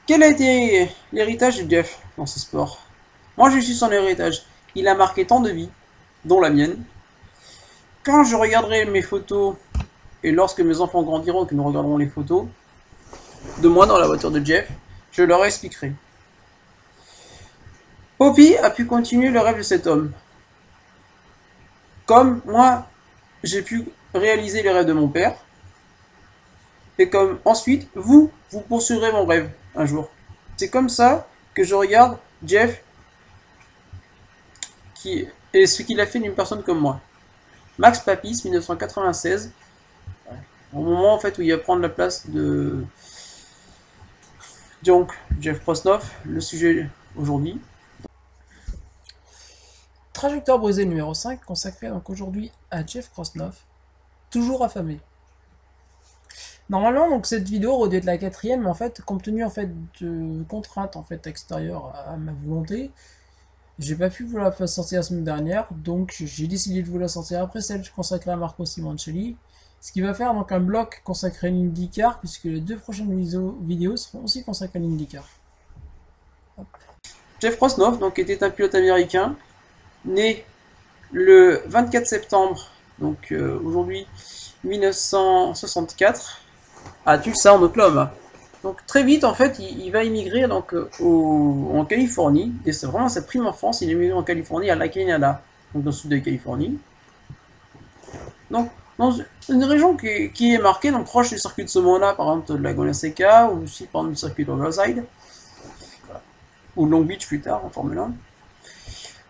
Quel a été l'héritage de Jeff dans ce sport? Moi, je suis son héritage. Il a marqué tant de vies, dont la mienne. Quand je regarderai mes photos, et lorsque mes enfants grandiront et que nous regarderons les photos de moi dans la voiture de Jeff, je leur expliquerai. Poppy a pu continuer le rêve de cet homme. Comme moi, j'ai pu réaliser les rêves de mon père. Et comme ensuite, vous poursuivrez mon rêve un jour. C'est comme ça que je regarde Jeff et ce qu'il a fait d'une personne comme moi. Max Papis, 1996, au moment en fait où il va prendre la place de donc Jeff Krosnoff, le sujet aujourd'hui. Trajectoire brisée numéro 5, consacrée donc aujourd'hui à Jeff Krosnoff, toujours affamé. Normalement, donc cette vidéo aurait dû être la quatrième, mais en fait, compte tenu en fait de contraintes en fait extérieures à ma volonté, j'ai pas pu vous la faire sortir la semaine dernière, donc j'ai décidé de vous la sortir après celle consacrée à Marco Simoncelli, ce qui va faire donc un bloc consacré à l'IndyCar, puisque les deux prochaines vidéos seront aussi consacrées à l'IndyCar. Jeff Krosnoff donc était un pilote américain, né le 24 septembre, donc aujourd'hui 1964, à Tulsa en Oklahoma. Donc très vite en fait il va immigrer donc en Californie, et c'est vraiment sa prime enfance, il est immigré en Californie à La Canada, donc dans le sud de la Californie. Donc dans une région qui est marquée, donc proche du circuit de Somona, par exemple de Laguna Seca, ou aussi par exemple du circuit d'Overside, ou Long Beach plus tard en Formule 1.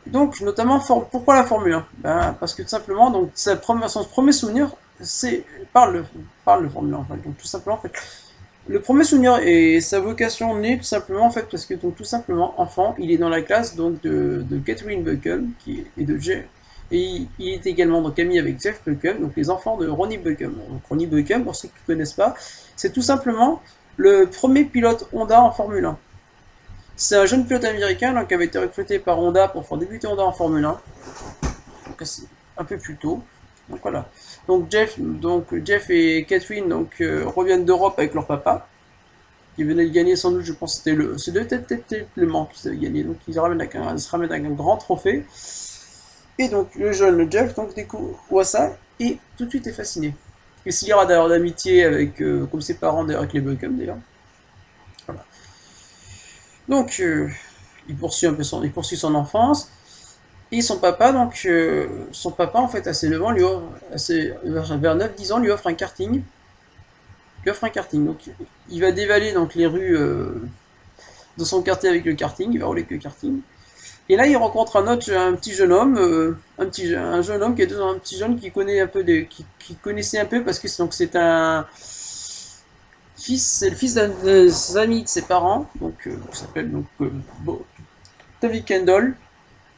Donc notamment pourquoi la Formule 1? Parce que tout simplement donc son premier souvenir c'est parle de Formule 1 en fait. Donc tout simplement en fait le premier souvenir et sa vocation naît tout simplement en fait parce que donc tout simplement enfant il est dans la classe donc de Catherine Buckham et de Jeff, et il est également donc ami avec Jeff Buckham, donc les enfants de Ronnie Buckham. Donc Ronnie Buckham, pour ceux qui ne connaissent pas, c'est tout simplement le premier pilote Honda en Formule 1. C'est un jeune pilote américain donc, qui avait été recruté par Honda pour faire débuter Honda en Formule 1. Donc un peu plus tôt. Donc voilà. Donc Jeff et Catherine donc, reviennent d'Europe avec leur papa, qui venait de gagner sans doute, je pense que c'était peut-être Le Mans qu'ils avaient gagné. Donc ils se ramènent avec un grand trophée. Et donc le jeune Jeff donc découvre ça et tout de suite est fasciné. Il s'y ira d'ailleurs d'amitié avec, comme ses parents d'ailleurs, avec les Buckham d'ailleurs. Voilà. Donc il poursuit son enfance. Et son papa, en fait, assez devant, vers 9-10 ans, lui offre un karting. Donc, il va dévaler donc, les rues de son quartier avec le karting, il va rouler avec le karting. Et là, il rencontre un petit jeune homme, un jeune homme un petit jeune qui connaît un peu qui connaissait un peu parce que c'est le fils d'un des amis de ses parents, donc qui s'appelle Tommy Kendall,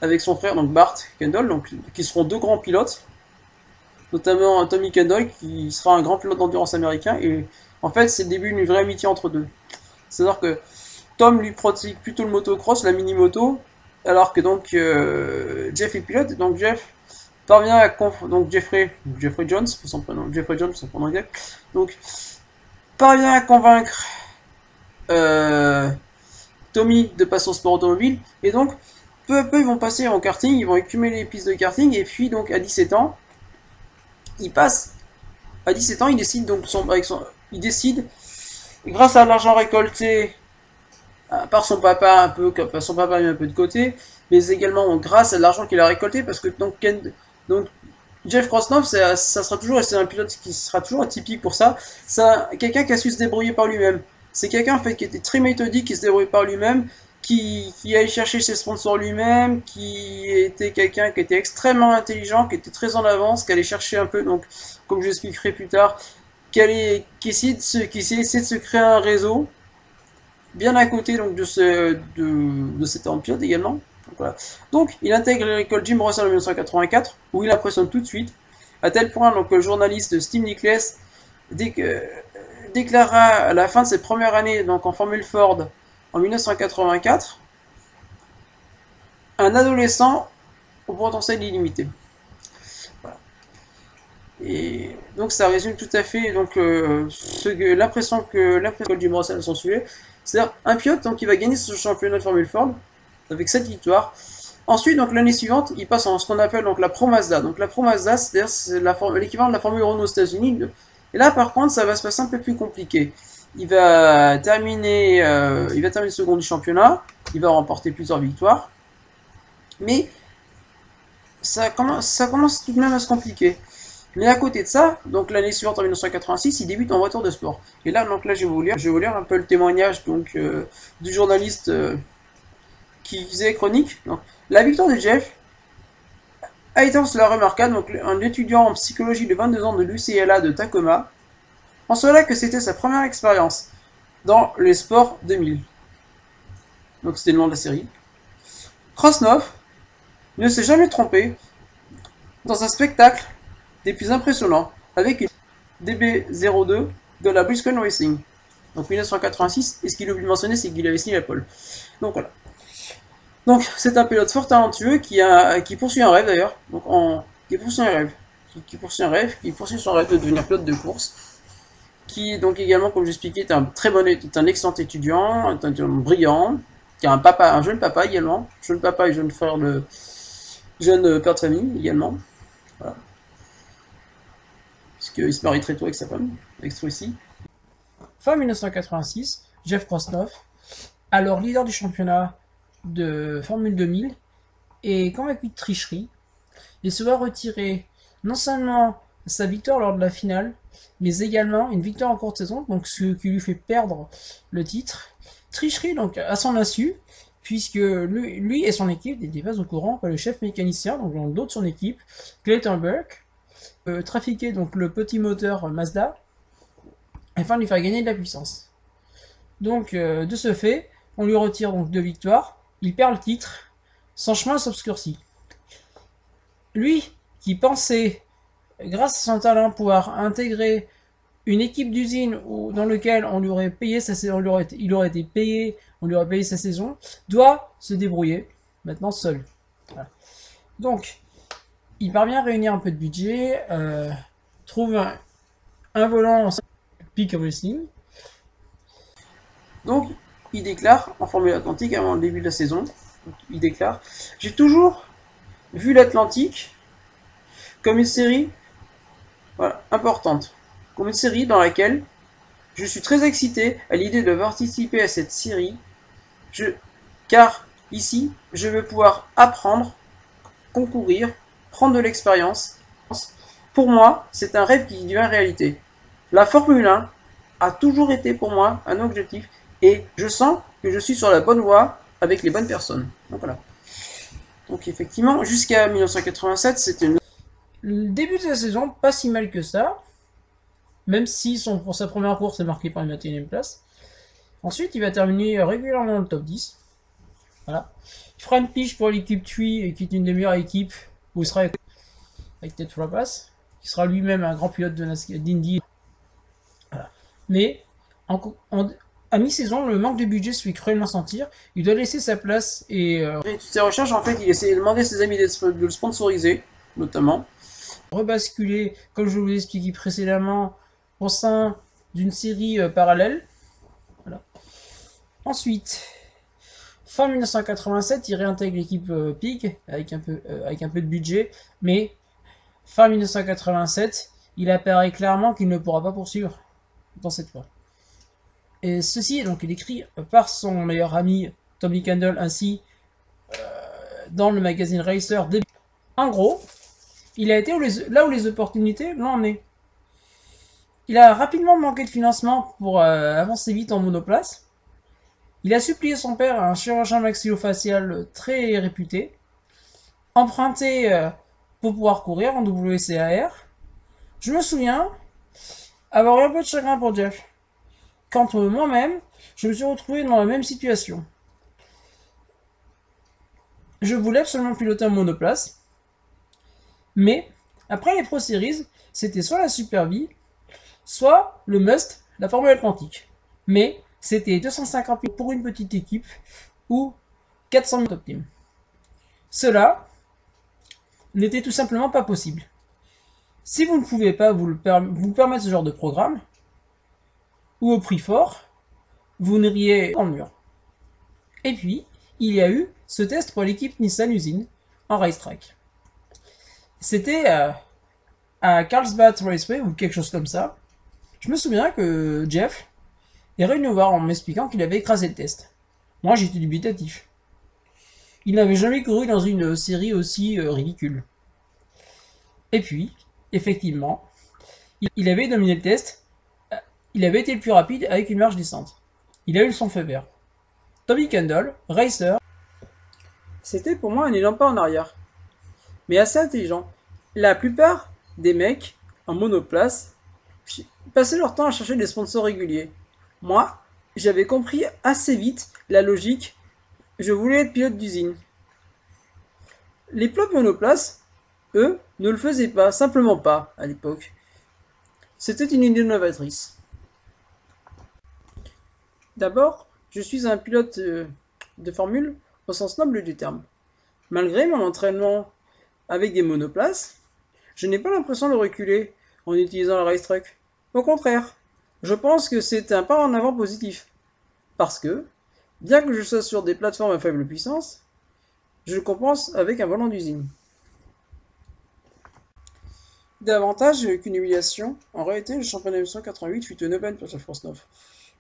avec son frère donc Bart Kendall, donc qui seront deux grands pilotes, notamment Tommy Kendall qui sera un grand pilote d'endurance américain, et en fait c'est le début d'une vraie amitié entre deux. C'est-à-dire que Tom lui pratique plutôt le motocross, la mini-moto, alors que donc Jeff est pilote, donc Jeff parvient à donc Jeffrey Jones, son prénom, Jeffrey Jones, son prénom exact, donc parvient à convaincre Tommy de passer au sport automobile, et donc peu à peu ils vont passer en karting, ils vont accumuler les pistes de karting, et puis donc à 17 ans, il décide donc il décide, grâce à l'argent récolté par son papa son papa a mis un peu de côté, mais également donc, grâce à l'argent qu'il a récolté, parce que donc Jeff Krosnoff, ça sera toujours, et c'est un pilote qui sera toujours atypique pour ça, c'est quelqu'un qui a su se débrouiller par lui-même. C'est quelqu'un en fait qui était très méthodique, qui se débrouillait par lui-même, qui allait chercher ses sponsors lui-même, qui était quelqu'un qui était extrêmement intelligent, qui était très en avance, qui allait chercher un peu, donc comme je l'expliquerai plus tard, qui essayait de se créer un réseau bien à côté donc de cet homme pilote également. Donc, voilà. Donc il intègre l'école Jim Russell en 1984 où il impressionne tout de suite, à tel point donc, que le journaliste Steve Nicholas déclara à la fin de ses premières années donc, en Formule Ford en 1984 un adolescent au potentiel illimité. Voilà. Et donc ça résume tout à fait donc l'impression que du Russell à son sujet. C'est-à-dire un pilote donc, qui va gagner ce championnat de Formule Ford avec 7 victoires. Ensuite, donc l'année suivante, il passe en ce qu'on appelle donc la Pro Mazda. Donc la Pro Mazda, c'est-à-dire c'est l'équivalent de la Formule Renault aux États-Unis. Et là, par contre, ça va se passer un peu plus compliqué. Il va terminer second du championnat. Il va remporter plusieurs victoires. Mais ça commence tout de même à se compliquer. Mais à côté de ça, donc l'année suivante en 1986, il débute en voiture de sport. Et là, donc là, je vais vous lire un peu le témoignage donc du journaliste qui faisait chronique. Donc, la victoire de Jeff a été cela remarquable, donc un étudiant en psychologie de 22 ans de l'UCLA de Tacoma, en cela que c'était sa première expérience dans les sports 2000. Donc c'était le nom de la série. Krosnoff ne s'est jamais trompé dans un spectacle des plus impressionnants avec une DB02 de la Briscoe Racing. Donc 1986, et ce qu'il oublie de mentionner, c'est qu'il avait signé la pole. Donc voilà. Donc c'est un pilote fort talentueux qui poursuit un rêve d'ailleurs. Donc qui poursuit son rêve de devenir pilote de course. Qui donc également, comme j'expliquais, est un excellent étudiant, un brillant, qui a un jeune papa également, jeune papa et jeune frère de jeune père de famille également. Voilà. Parce qu'il se marie très tôt avec sa femme, avec Tracy. Fin 1986, Jeff Krosnoff, alors leader du championnat de Formule 2000, est convaincu de tricherie et se va retirer non seulement sa victoire lors de la finale, mais également une victoire en courte saison, donc ce qui lui fait perdre le titre. Tricherie donc à son insu, puisque lui et son équipe n'étaient pas au courant que le chef mécanicien, donc dans le dos de son équipe, Clayton Burke, trafiquait donc le petit moteur Mazda afin de lui faire gagner de la puissance. Donc de ce fait, on lui retire donc 2 victoires, il perd le titre, son chemin s'obscurcit. Lui, qui pensait, grâce à son talent, pouvoir intégrer une équipe d'usine dans laquelle on lui aurait payé il aurait été payé, on lui aurait payé sa saison, doit se débrouiller, maintenant seul. Voilà. Donc, il parvient à réunir un peu de budget, trouve un volant en Peak Racing. Donc, il déclare en Formule Atlantique avant le début de la saison, il déclare « J'ai toujours vu l'Atlantique comme une série importante, comme une série dans laquelle je suis très excité à l'idée de participer à cette série, car ici, je vais pouvoir apprendre, concourir, prendre de l'expérience. Pour moi, c'est un rêve qui devient réalité. La Formule 1 a toujours été pour moi un objectif et je sens que je suis sur la bonne voie avec les bonnes personnes. Donc voilà. Donc effectivement, jusqu'à 1987, c'était le début de la saison, pas si mal que ça, même si pour sa première course est marqué par une 21e place. Ensuite, il va terminer régulièrement dans le top 10. Voilà. Il fera une pige pour l'équipe TUI, qui est une des meilleures équipes, où il sera avec Ted Frappas, qui sera lui-même un grand pilote d'Indy. Voilà. Mais à mi-saison, le manque de budget se fait cruellement sentir. Il doit laisser sa place et toutes ses recherches, en fait, il essaie de demander à ses amis de le sponsoriser, notamment. Rebasculer, comme je vous l'ai expliqué précédemment, au sein d'une série parallèle. Voilà. Ensuite, fin 1987, il réintègre l'équipe PIG avec un peu de budget, mais fin 1987, il apparaît clairement qu'il ne pourra pas poursuivre dans cette voie. Et ceci est donc décrit par son meilleur ami Tommy Candle ainsi dans le magazine Racer. En gros, il a été là où les opportunités l'ont emmené. Il a rapidement manqué de financement pour avancer vite en monoplace. Il a supplié son père, un chirurgien maxillofacial très réputé, emprunté pour pouvoir courir en WCAR. Je me souviens avoir eu un peu de chagrin pour Jeff. Quand moi-même, je me suis retrouvé dans la même situation. Je voulais absolument piloter un monoplace, mais après les Pro Series, c'était soit la Super V, soit le must, la Formule Atlantique. Mais c'était 250 000 pour une petite équipe ou 400 000 top team. Cela n'était tout simplement pas possible. Si vous ne pouvez pas vous permettre ce genre de programme, ou au prix fort, vous n'iriez dans le mur. Et puis, il y a eu ce test pour l'équipe Nissan Usine en racetrack. C'était à Carlsbad Raceway ou quelque chose comme ça. Je me souviens que Jeff est revenu nous voir en m'expliquant qu'il avait écrasé le test. Moi, j'étais dubitatif. Il n'avait jamais couru dans une série aussi ridicule. Et puis, effectivement, il avait dominé le test. Il avait été le plus rapide avec une marge descente. Il a eu son feu vert. Tommy Kendall, racer. C'était pour moi un élan pas en arrière. Mais assez intelligent. La plupart des mecs en monoplace passaient leur temps à chercher des sponsors réguliers. Moi, j'avais compris assez vite la logique. Je voulais être pilote d'usine. Les pilotes monoplace, eux, ne le faisaient pas, simplement pas, à l'époque. C'était une idée novatrice. D'abord, je suis un pilote de formule au sens noble du terme. Malgré mon entraînement avec des monoplaces, je n'ai pas l'impression de reculer en utilisant le racetrack. Au contraire, je pense que c'est un pas en avant positif. Parce que, bien que je sois sur des plateformes à faible puissance, je le compense avec un volant d'usine. Davantage qu'une humiliation, en réalité, le championnat 1988 fut une aubaine pour Jeff Rosnoff.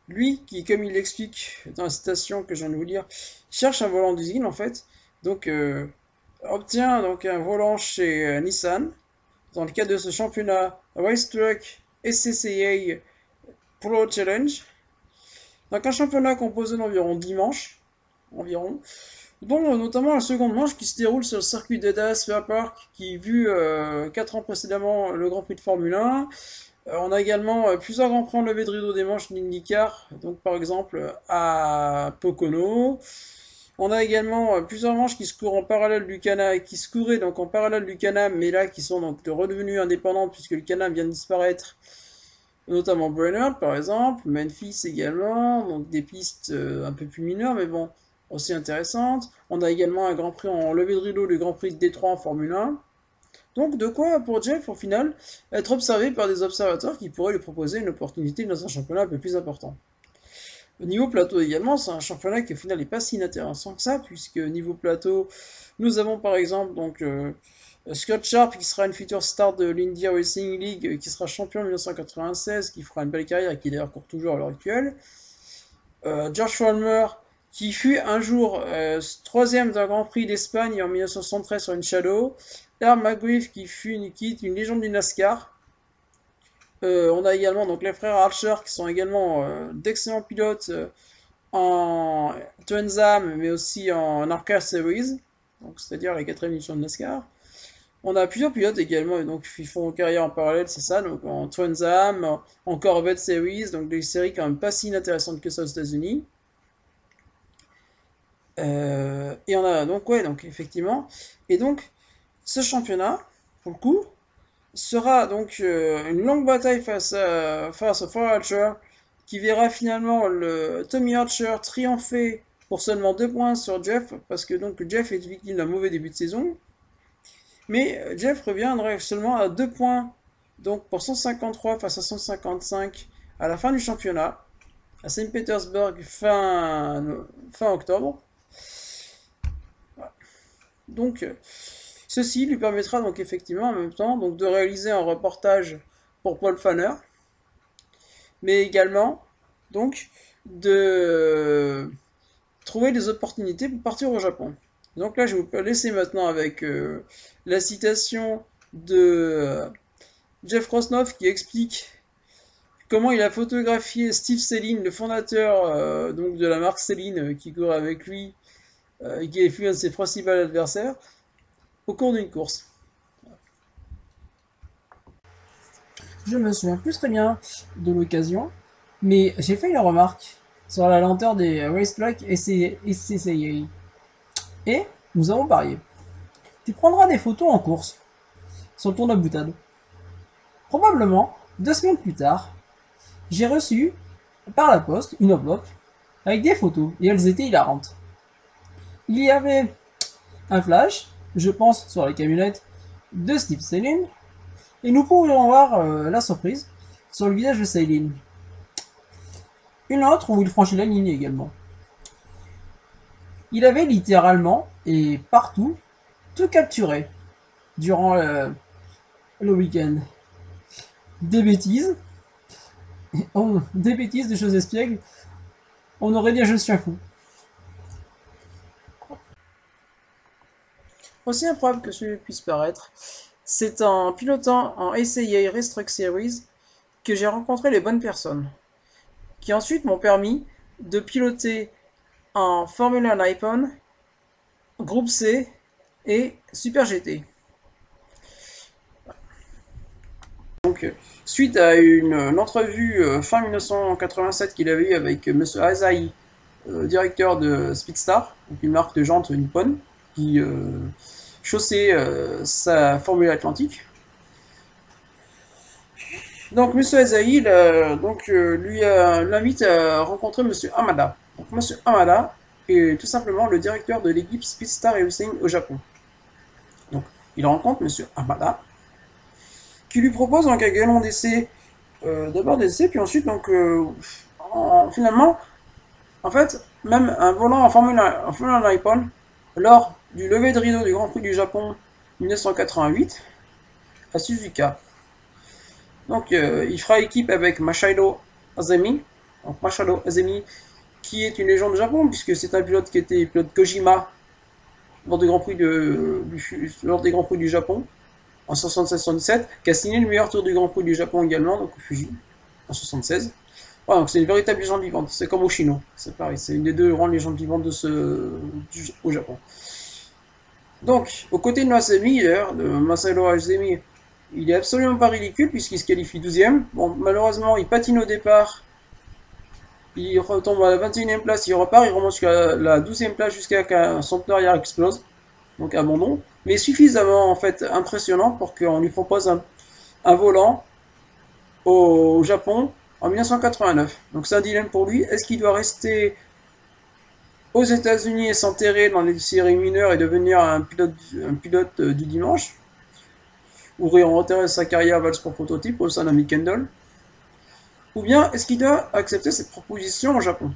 Lui, qui, comme il l'explique dans la citation que je viens de vous lire, cherche un volant d'usine en fait, donc obtient donc un volant chez Nissan, dans le cadre de ce championnat Racetrack SCCA Pro Challenge. Donc un championnat composé d'environ 10 manches, dont notamment la seconde manche qui se déroule sur le circuit de Dallas Fair Park, qui vu 4 ans précédemment le Grand Prix de Formule 1. On a également plusieurs grands prix en levée de rideau des manches d'IndyCar, donc par exemple à Pocono. On a également plusieurs manches qui se courent en parallèle du Can-Am, qui se couraient donc en parallèle du Can-Am, mais là qui sont donc redevenues indépendantes puisque le Can-Am vient de disparaître, notamment Brainerd par exemple, Memphis également, donc des pistes un peu plus mineures, mais bon, aussi intéressantes. On a également un grand prix en levée de rideau, le Grand Prix de Détroit en Formule 1. Donc de quoi pour Jeff au final être observé par des observateurs qui pourraient lui proposer une opportunité dans un championnat un peu plus important. Au niveau plateau également, c'est un championnat qui au final n'est pas si inintéressant que ça, puisque niveau plateau, nous avons par exemple donc Scott Sharp qui sera une future star de l'Indy Racing League, qui sera champion en 1996, qui fera une belle carrière et qui d'ailleurs court toujours à l'heure actuelle. George Foreman qui fut un jour troisième d'un Grand Prix d'Espagne en 1973 sur une Shadow. Earl McGriff qui fut une légende du NASCAR. On a également donc les frères Archer qui sont également d'excellents pilotes en Trans Am mais aussi en NASCAR Series, donc c'est-à-dire la 4ème édition de NASCAR. On a plusieurs pilotes également donc qui font carrière en parallèle, c'est ça, donc en Trans Am, en Corvette Series, donc des séries quand même pas si inintéressantes que ça aux États-Unis. Et on a donc donc effectivement, et donc ce championnat, pour le coup, sera donc une longue bataille face au Ford Archer, qui verra finalement le Tommy Archer triompher pour seulement 2 points sur Jeff, parce que donc Jeff est victime d'un mauvais début de saison. Mais Jeff reviendrait seulement à 2 points, donc pour 153 face à 155 à la fin du championnat, à Saint-Pétersbourg fin octobre. Donc ceci lui permettra donc effectivement en même temps donc de réaliser un reportage pour Paul Fanner, mais également donc de trouver des opportunités pour partir au Japon. Donc là je vais vous laisser maintenant avec la citation de Jeff Rosnoff qui explique comment il a photographié Steve Selin, le fondateur donc de la marque Selin qui court avec lui et qui fut un de ses principaux adversaires au cours d'une course. Je me souviens plus très bien de l'occasion, mais j'ai fait une remarque sur la lenteur des racetracks et SCCA. Et nous avons parié. Tu prendras des photos en course sur le tour de la boutade. Probablement, 2 semaines plus tard, j'ai reçu par la poste une enveloppe avec des photos et elles étaient hilarantes. Il y avait un flash, je pense sur la camionnette de Steve Selin, Et nous pourrions voir la surprise sur le visage de Céline. Une autre où il franchit la ligne également. Il avait littéralement, et partout, tout capturé durant le week-end. Des bêtises, des bêtises, des choses espiègles. On aurait dit je suis un fou. Aussi improbable que cela puisse paraître, c'est en pilotant en ACA Race Truck Series que j'ai rencontré les bonnes personnes, qui ensuite m'ont permis de piloter en Formula 1 Nippon, Groupe C et Super GT. Donc, suite à une entrevue fin 1987 qu'il avait eue avec M. Asahi, directeur de Speedstar, donc une marque de jantes nippon, qui chaussait sa Formule Atlantique. Donc M. Asahi lui l'invite à rencontrer M. Hamada. Donc M. Hamada est tout simplement le directeur de l'équipe Speedstar Racing au Japon. Donc il rencontre M. Hamada, qui lui propose donc un galon d'essai, d'abord d'essai, puis ensuite donc finalement, en fait, même un volant en Formule 1 Nippon lors du lever de rideau du Grand Prix du Japon 1988 à Suzuka. Donc il fera équipe avec Masahiro Azemi. Donc Masahiro Azemi, qui est une légende du Japon, puisque c'est un pilote qui était pilote Kojima lors des Grands Prix du Japon en 76-77, qui a signé le meilleur tour du Grand Prix du Japon également, donc au Fuji, en 76. Voilà, donc c'est une véritable légende vivante, c'est comme Oshino, c'est pareil, c'est une des deux grandes légendes vivantes au Japon. Donc, aux côtés de Masahiro Azemi, il est absolument pas ridicule puisqu'il se qualifie 12ème. Bon, malheureusement, il patine au départ. Il retombe à la 21ème place, il repart, il remonte jusqu'à la 12ème place jusqu'à que son pneu arrière explose. Donc abandon. Mais suffisamment en fait impressionnant pour qu'on lui propose un volant au Japon en 1989. Donc c'est un dilemme pour lui. Est-ce qu'il doit rester aux États-Unis et s'enterrer dans les séries mineures et devenir un pilote du dimanche, ou réenterrer sa carrière Vals pour prototype au sein d'un Kendall, ou bien est-ce qu'il doit accepter cette proposition au Japon?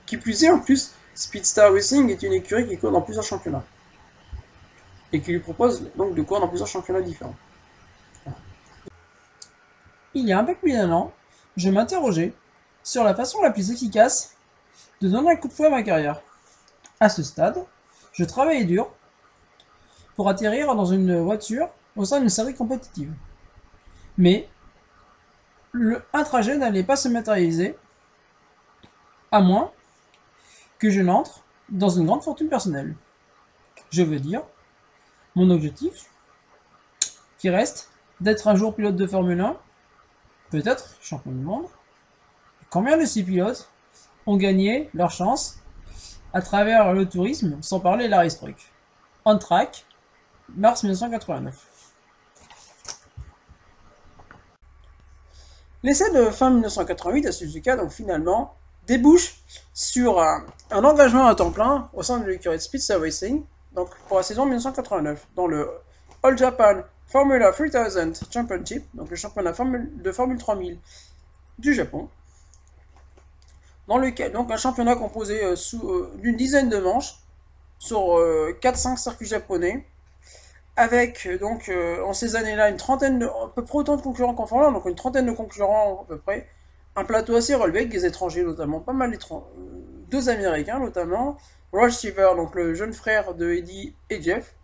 Qui plus est, en plus, Speedstar Racing est une écurie qui court dans plusieurs championnats, et qui lui propose donc de courir dans plusieurs championnats différents. Il y a un peu plus d'un an, je m'interrogeais sur la façon la plus efficace de donner un coup de fouet à ma carrière. À ce stade, je travaillais dur pour atterrir dans une voiture au sein d'une série compétitive. Mais un trajet n'allait pas se matérialiser, à moins que je n'entre dans une grande fortune personnelle. Je veux dire, mon objectif, qui reste d'être un jour pilote de Formule 1, peut-être champion du monde. Combien de ces pilotes ont gagné leur chance à travers le tourisme, sans parler de la race truck? On track, mars 1989. L'essai de fin 1988 à Suzuka, donc finalement, débouche sur un engagement à temps plein au sein de l'écurie de Speedstar Racing, donc pour la saison 1989, dans le All Japan Formula 3000 Championship, donc le championnat de Formule 3000 du Japon, dans lequel donc un championnat composé d'une dizaine de manches sur 4-5 circuits japonais, avec donc en ces années-là à peu près autant de concurrents qu'en Formule 1, donc une trentaine de concurrents à peu près, un plateau assez relevé avec des étrangers notamment, pas mal deux Américains notamment, Roger Seaver, donc le jeune frère de Eddie et Jeff,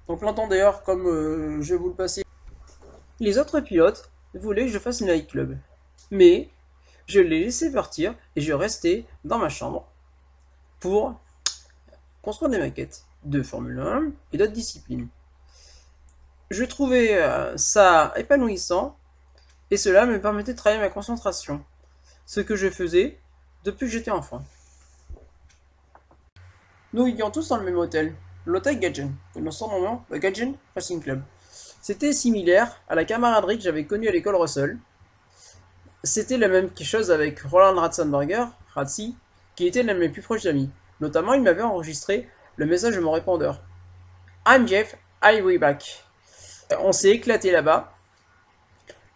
donc l'entend d'ailleurs comme je vais vous le passer. Les autres pilotes voulaient que je fasse une nightclub, mais je l'ai laissé partir et je restais dans ma chambre pour construire des maquettes de Formule 1 et d'autres disciplines. Je trouvais ça épanouissant et cela me permettait de travailler ma concentration, ce que je faisais depuis que j'étais enfant. Nous vivions tous dans le même hôtel, l'hôtel Gaijin, que nous surnommons le Gaijin Racing Club. C'était similaire à la camaraderie que j'avais connue à l'école Russell. C'était la même chose avec Roland Ratzenberger, Ratzi, qui était l'un de mes plus proches amis. Notamment, il m'avait enregistré le message de mon répondeur. I'm Jeff, I'll be back. On s'est éclaté là-bas.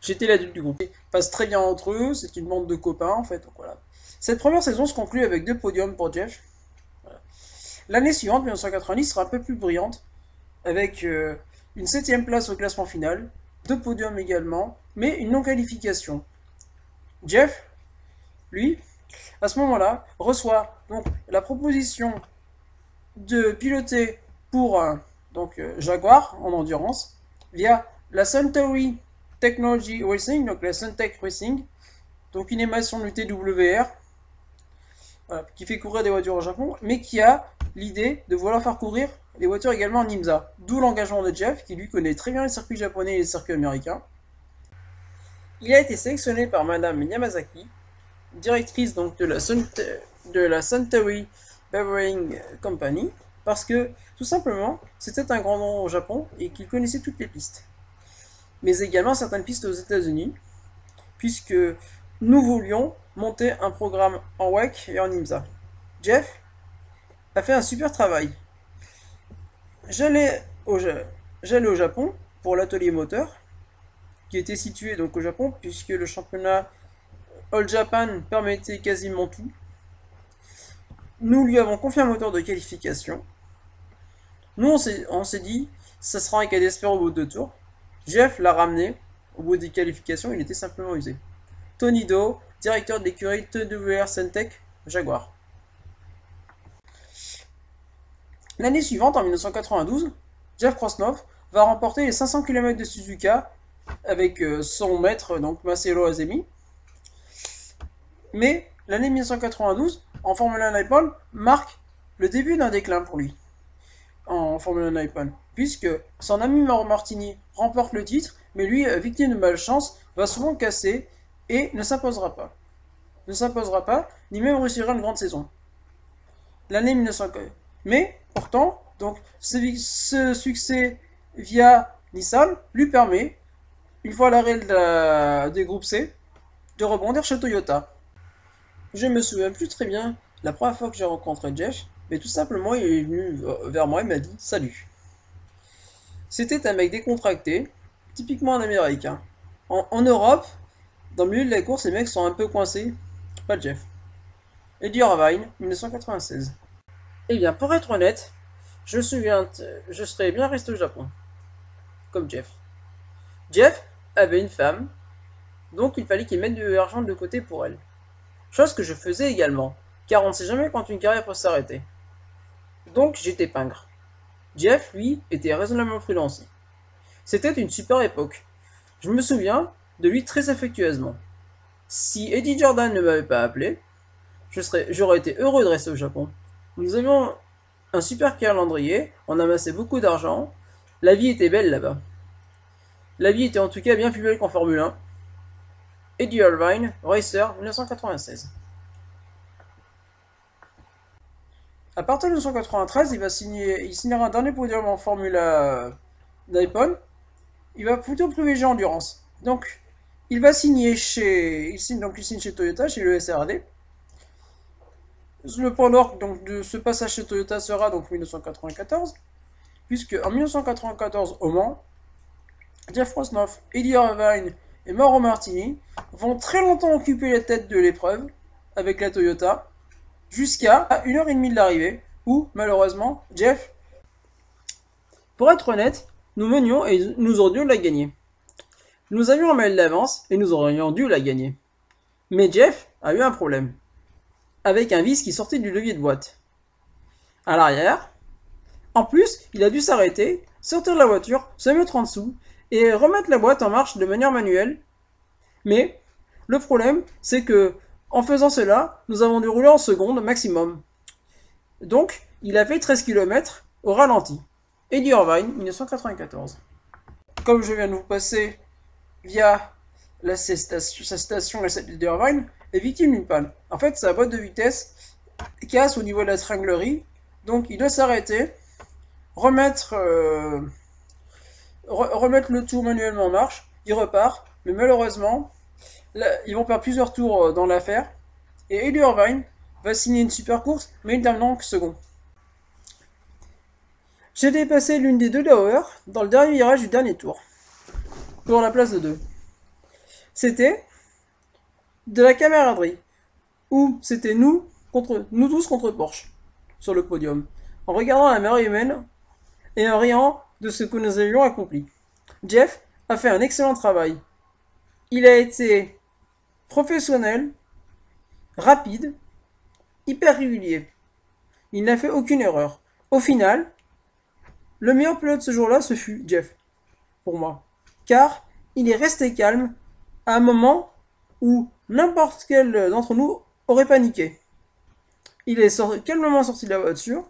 J'étais l'adulte du groupe. Ils passent très bien entre eux, c'est une bande de copains en fait. Donc, voilà. Cette première saison se conclut avec 2 podiums pour Jeff. Voilà. L'année suivante, 1990, sera un peu plus brillante, avec une 7ème place au classement final, 2 podiums également, mais une non-qualification. Jeff, lui, à ce moment-là, reçoit donc la proposition de piloter pour Jaguar en endurance via la Suntory Technology Racing, donc la Suntech Racing, donc une émission du TWR qui fait courir des voitures au Japon, mais qui a l'idée de vouloir faire courir les voitures également en IMSA. D'où l'engagement de Jeff, qui lui connaît très bien les circuits japonais et les circuits américains. Il a été sélectionné par Madame Yamazaki, directrice donc de la Suntory Brewing Company, parce que tout simplement c'était un grand nom au Japon et qu'il connaissait toutes les pistes, mais également certaines pistes aux États-Unis, puisque nous voulions monter un programme en WEC et en IMSA. Jeff a fait un super travail. J'allais au Japon pour l'atelier moteur, qui était situé donc au Japon, puisque le championnat All Japan permettait quasiment tout. Nous lui avons confié un moteur de qualification. Nous, on s'est dit, ça sera un cas d'espère au bout de 2 tours. Jeff l'a ramené. Au bout des qualifications, il était simplement usé. Tony Do, directeur de l'écurie TWR Suntech Jaguar. L'année suivante, en 1992, Jeff Krosnoff va remporter les 500 km de Suzuka avec son maître, donc Masahiro Azemi. Mais l'année 1992, en Formule 1 Nippon, marque le début d'un déclin pour lui en Formule 1 Nippon, puisque son ami Mauro Martini remporte le titre, mais lui, victime de malchance, va souvent casser et ne s'imposera pas. Ne s'imposera pas, ni même réussira une grande saison. L'année 1990. Mais, pourtant, donc, ce succès via Nissan lui permet, une fois à l'arrêt des groupes C, de rebondir chez Toyota. Je me souviens plus très bien la première fois que j'ai rencontré Jeff, mais tout simplement il est venu vers moi et m'a dit « Salut ». C'était un mec décontracté, typiquement un américain. En Europe, dans le milieu de la course, les mecs sont un peu coincés. Pas Jeff. Eddie Irvine, 1996. Eh bien, pour être honnête, je serais bien resté au Japon. Comme Jeff. Jeff avait une femme, donc il fallait qu'il mette de l'argent de côté pour elle. Chose que je faisais également, car on ne sait jamais quand une carrière peut s'arrêter. Donc j'étais pingre. Jeff, lui, était raisonnablement prudent aussi. C'était une super époque. Je me souviens de lui très affectueusement. Si Eddie Jordan ne m'avait pas appelé, j'aurais été heureux de rester au Japon. Nous avions un super calendrier, on amassait beaucoup d'argent, la vie était belle là-bas. La vie était en tout cas bien plus belle qu'en Formule 1. Eddie Irvine, Racer, 1996. À partir de 1993, il signera un dernier podium en Formula Nippon. Il va plutôt privilégier endurance. Donc, il signe chez Toyota, chez le SRD. Le point d'orgue de ce passage chez Toyota sera donc 1994, puisque en 1994 au Mans, Jeff Krosnoff, Eddie Irvine et Mauro Martini vont très longtemps occuper la tête de l'épreuve avec la Toyota, jusqu'à 1h30 de l'arrivée, où malheureusement Jeff, pour être honnête, nous menions et nous aurions dû la gagner. Nous avions un mail d'avance et nous aurions dû la gagner. Mais Jeff a eu un problème, avec un vis qui sortait du levier de boîte. À l'arrière, en plus, il a dû s'arrêter, sortir de la voiture, se mettre en dessous et remettre la boîte en marche de manière manuelle. Mais le problème, c'est que en faisant cela, nous avons dû rouler en seconde maximum. Donc, il a fait 13 km au ralenti. Eddie Irvine, 1994. Comme je viens de vous passer via sa station Eddie Irvine, est victime d'une panne. En fait, sa boîte de vitesse casse au niveau de la tringlerie, donc il doit s'arrêter, remettre le tout manuellement en marche, il repart, mais malheureusement, là, ils vont perdre plusieurs tours dans l'affaire, et Eddie Irvine va signer une super course, mais il termine que second. J'ai dépassé l'une des deux Lauer dans le dernier virage du dernier tour, pour la place de 2. C'était de la camaraderie, où c'était nous tous contre Porsche, sur le podium, en regardant la mer humaine et en riant de ce que nous avions accompli. Jeff a fait un excellent travail. Il a été professionnel, rapide, hyper régulier. Il n'a fait aucune erreur. Au final, le meilleur pilote ce jour-là, ce fut Jeff, pour moi. Car il est resté calme à un moment où n'importe quel d'entre nous aurait paniqué. Il est calmement sorti de la voiture,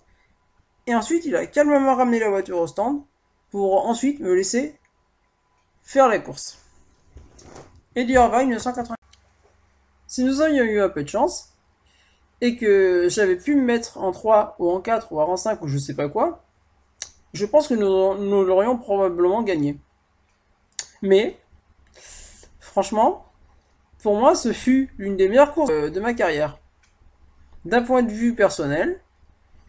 et ensuite il a calmement ramené la voiture au stand, pour ensuite me laisser faire la course. Eddie Irvine 1980. Si nous avions eu un peu de chance, et que j'avais pu me mettre en 3 ou en 4 ou en 5 ou je sais pas quoi, je pense que nous l'aurions probablement gagné. Mais, franchement, pour moi, ce fut l'une des meilleures courses de ma carrière. D'un point de vue personnel,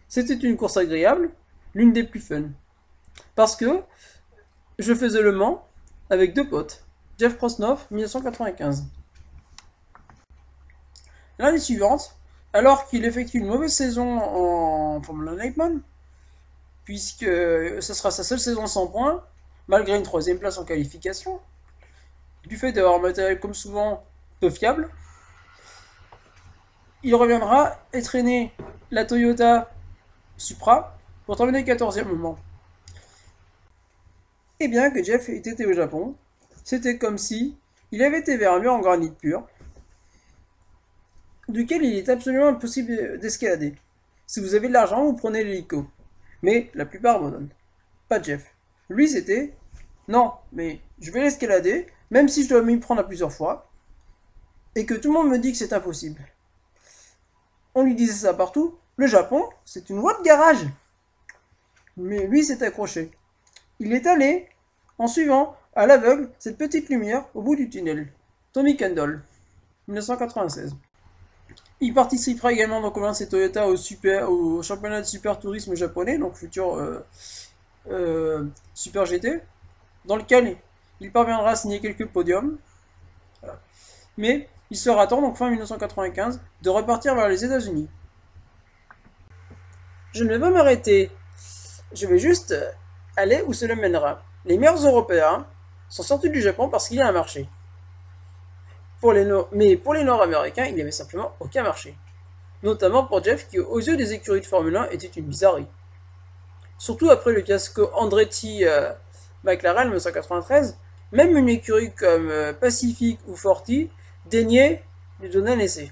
c'était une course agréable, l'une des plus fun. Parce que je faisais Le Mans avec 2 potes. Jeff Prosnoff, 1995. L'année suivante, alors qu'il effectue une mauvaise saison en Formula One, puisque ce sera sa seule saison sans points, malgré une 3ème place en qualification, du fait d'avoir un matériel comme souvent peu fiable, il reviendra et traîner la Toyota Supra pour terminer 14e moment. Et bien que Jeff ait été au Japon, c'était comme si il avait été vers un mur en granit pur, duquel il est absolument impossible d'escalader. Si vous avez de l'argent, vous prenez l'hélico. Mais la plupart abandonnent. Pas Jeff. Lui, c'était non, mais je vais l'escalader, même si je dois m'y prendre à plusieurs fois, et que tout le monde me dit que c'est impossible. On lui disait ça partout. Le Japon, c'est une voie de garage. Mais lui s'est accroché. Il est allé en suivant à l'aveugle cette petite lumière au bout du tunnel. Tommy Kendall, 1996. Il participera également donc au Lancet Toyota au championnat de super tourisme japonais, donc futur Super GT, dans lequel il parviendra à signer quelques podiums. Voilà. Mais il sera temps, donc fin 1995, de repartir vers les États-Unis. Je ne vais pas m'arrêter, je vais juste aller où cela mènera. Les meilleurs Européens sont sortis du Japon parce qu'il y a un marché. Mais pour les Nord-Américains, il n'y avait simplement aucun marché. Notamment pour Jeff, qui aux yeux des écuries de Formule 1 était une bizarrerie. Surtout après le fiasco Andretti McLaren 1993, même une écurie comme Pacific ou Forti daignait lui donner un essai.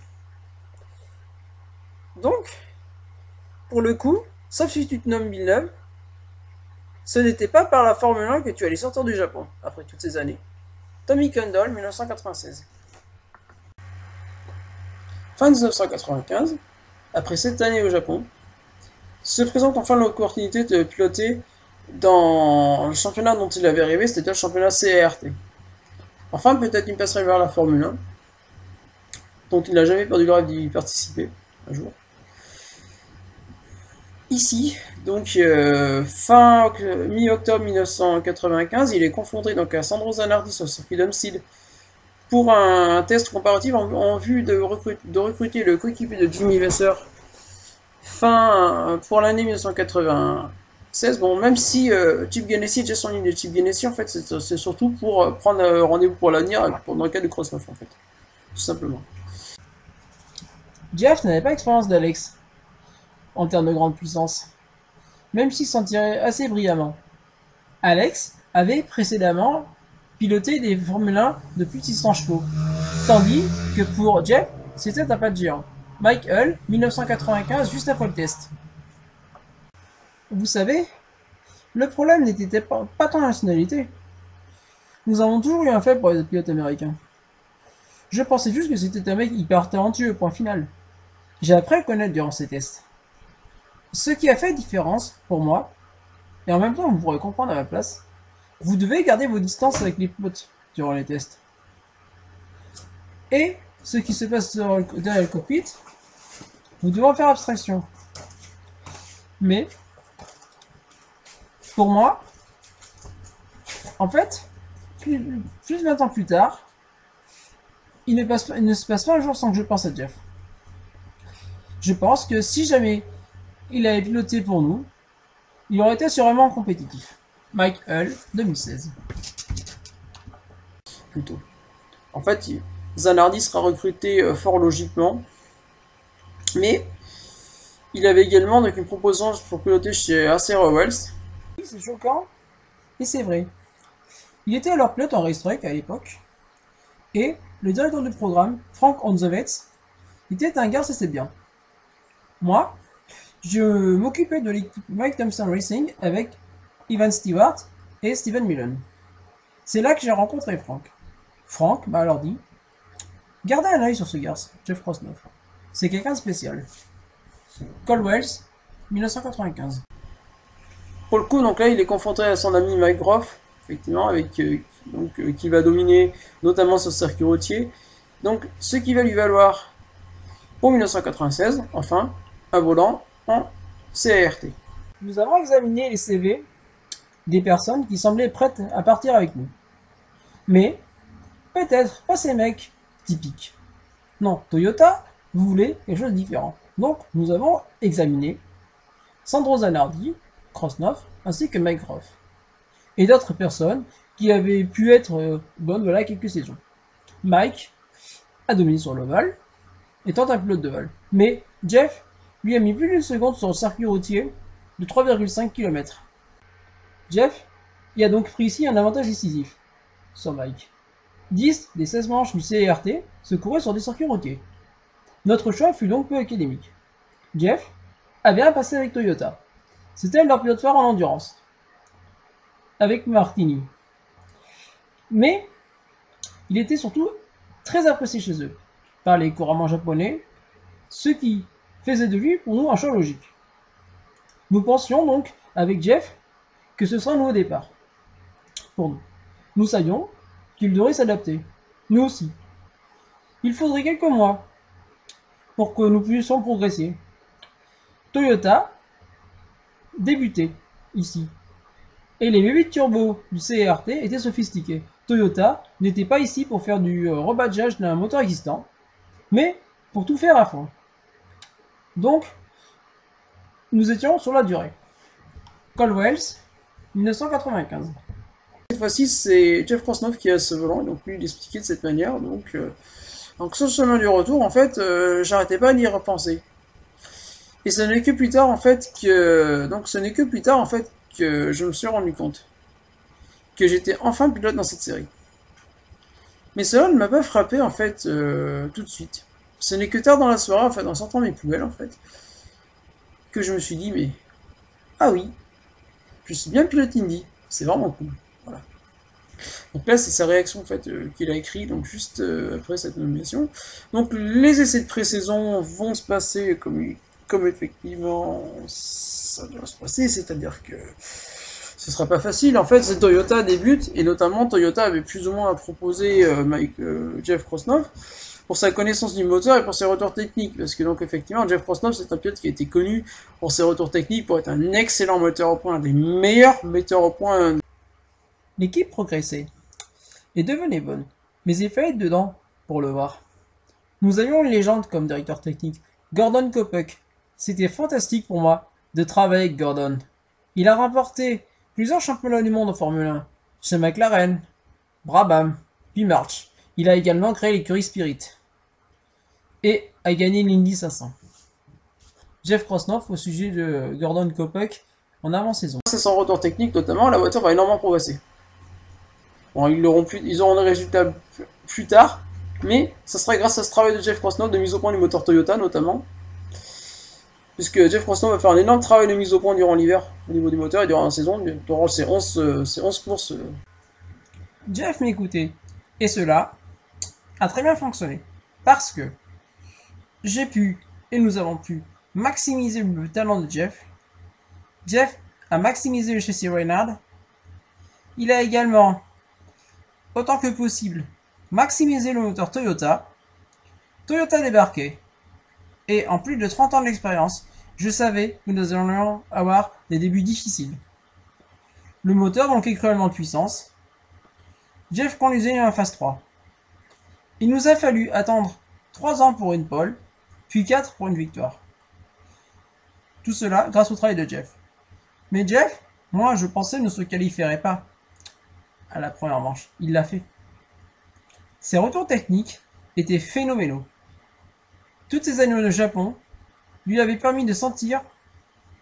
Donc, pour le coup, sauf si tu te nommes Villeneuve, ce n'était pas par la Formule 1 que tu allais sortir du Japon, après toutes ces années. Tommy Kendall, 1996. Fin 1995, après 7 années au Japon, se présente enfin l'opportunité de piloter dans le championnat dont il avait rêvé, c'est-à-dire le championnat CART. Enfin, peut-être une passerait vers la Formule 1, dont il n'a jamais perdu le rêve d'y participer un jour. Ici, donc mi-octobre 1995, il est confronté donc à Sandro Zanardi sur le circuit d'Homestead pour un test comparatif en vue de recruter le coéquipier de Jimmy Vasser pour l'année 1996. Bon, même si Chip Ganassi est déjà son ligne de Chip Ganassi, en fait, c'est surtout pour prendre rendez-vous pour l'avenir dans le cas de Crossroff, en fait, tout simplement. Jeff n'avait pas l'expérience d'Alex en termes de grande puissance, même s'il s'en tirait assez brillamment. Alex avait précédemment piloté des Formule 1 de plus de 600 chevaux, tandis que pour Jeff, c'était un pas de géant. Mike Hull, 1995, juste après le test. Vous savez, le problème n'était pas tant la nationalité. Nous avons toujours eu un faible pour les pilotes américains. Je pensais juste que c'était un mec hyper talentueux, point final. J'ai appris à le connaître durant ces tests. Ce qui a fait différence, pour moi, et en même temps vous pourrez comprendre à ma place, vous devez garder vos distances avec les pilotes durant les tests. Et ce qui se passe derrière le cockpit, vous devez en faire abstraction. Mais, Pour moi, en fait, plus de 20 ans plus tard, il ne se passe pas un jour sans que je pense à Jeff. Je pense que si jamais il avait piloté pour nous, il aurait été sûrement compétitif. Mike Hull, 2016. Plutôt. En fait, Zanardi sera recruté fort logiquement, mais il avait également donc, une proposition pour piloter chez AC Wells. C'est choquant, et c'est vrai. Il était alors pilote en racetrack à l'époque, et le directeur du programme, Frank Onzovets, était un gars assez bien. Moi, je m'occupais de l'équipe Mike Thompson Racing avec Ivan Stewart et Steven Millen. C'est là que j'ai rencontré Frank. Frank m'a alors dit « Gardez un œil sur ce garçon, Jeff Krosnoff. C'est quelqu'un de spécial. » Colwells, 1995. Pour le coup, donc là, il est confronté à son ami Mike Groff, effectivement, avec, qui va dominer notamment ce circuit routier. Donc, ce qui va lui valoir, pour 1996, enfin, un volant en CART. Nous avons examiné les CV des personnes qui semblaient prêtes à partir avec nous. Mais, peut-être pas ces mecs typiques. Non, Toyota voulait quelque chose de différent. Donc, nous avons examiné Sandro Zanardi, Krosnoff, ainsi que Mike Groff. Et d'autres personnes qui avaient pu être bonnes voilà quelques saisons. Mike a dominé sur l'ovale, étant un pilote de Val. Mais Jeff lui a mis plus d'une seconde sur le circuit routier de 3,5 km. Jeff y a donc pris ici un avantage décisif sur Mike. 10 des 16 manches du CART se couraient sur des circuits routiers. Notre choix fut donc peu académique. Jeff avait un passé avec Toyota. C'était leur pilote phare en endurance, avec Martini. Mais il était surtout très apprécié chez eux, parlait couramment japonais, ce qui faisait de lui pour nous un choix logique. Nous pensions donc, avec Jeff, que ce serait un nouveau départ. Pour nous. Nous savions qu'il devrait s'adapter. Nous aussi. Il faudrait quelques mois pour que nous puissions progresser. Toyota débutait ici. Et les V8 turbo du CRT étaient sophistiqués. Toyota n'était pas ici pour faire du rebadgeage d'un moteur existant, mais pour tout faire à fond. Donc, nous étions sur la durée. Colwells, 1995. Cette fois-ci, c'est Jeff Krosnoff qui a ce volant, donc lui, il expliquait de cette manière. Donc sur le chemin du retour, en fait, j'arrêtais pas d'y repenser. Et ce n'est que plus tard, en fait, que je me suis rendu compte que j'étais enfin pilote dans cette série. Mais cela ne m'a pas frappé, en fait, tout de suite. Ce n'est que tard dans la soirée, en fait, en sortant mes poubelles, en fait, que je me suis dit, mais... Ah oui, je suis bien pilote Indy, c'est vraiment cool. Voilà. Donc là, c'est sa réaction, en fait, qu'il a écrit, donc juste après cette nomination. Donc les essais de pré-saison vont se passer comme effectivement ça doit se passer, c'est-à-dire que ce sera pas facile. En fait, Toyota débute, et notamment Toyota avait plus ou moins proposé Jeff Krosnoff pour sa connaissance du moteur et pour ses retours techniques, parce que donc effectivement Jeff Krosnoff c'est un pilote qui a été connu pour ses retours techniques, pour être un excellent moteur au point, un des meilleurs moteurs au point. L'équipe progressait et devenait bonne, mais il fallait être dedans pour le voir. Nous avions une légende comme directeur technique, Gordon Kopeck. C'était fantastique pour moi de travailler avec Gordon. Il a remporté plusieurs championnats du monde en Formule 1, chez McLaren, Brabham, puis March. Il a également créé l'écurie Spirit et a gagné l'Indy 500. Jeff Krosnoff au sujet de Gordon Kopeck en avant-saison. C'est son retour technique notamment, la voiture va énormément progresser. Bon, ils auront le résultat plus tard, mais ça sera grâce à ce travail de Jeff Krosnoff de mise au point du moteur Toyota notamment. Puisque Jeff Krosnoff va faire un énorme travail de mise au point durant l'hiver au niveau du moteur et durant la saison, durant ses 11 courses. Jeff m'écoutait, et cela a très bien fonctionné, parce que j'ai pu, et nous avons pu, maximiser le talent de Jeff. Jeff a maximisé le châssis Reynard. Il a également, autant que possible, maximisé le moteur Toyota. Toyota débarquait. Et en plus de 30 ans d'expérience, je savais que nous allions avoir des débuts difficiles. Le moteur manquait cruellement de puissance. Jeff conduisait en phase 3. Il nous a fallu attendre 3 ans pour une pole, puis 4 pour une victoire. Tout cela grâce au travail de Jeff. Mais Jeff, moi je pensais ne se qualifierait pas à la première manche. Il l'a fait. Ses retours techniques étaient phénoménaux. Toutes ces années au Japon lui avaient permis de sentir,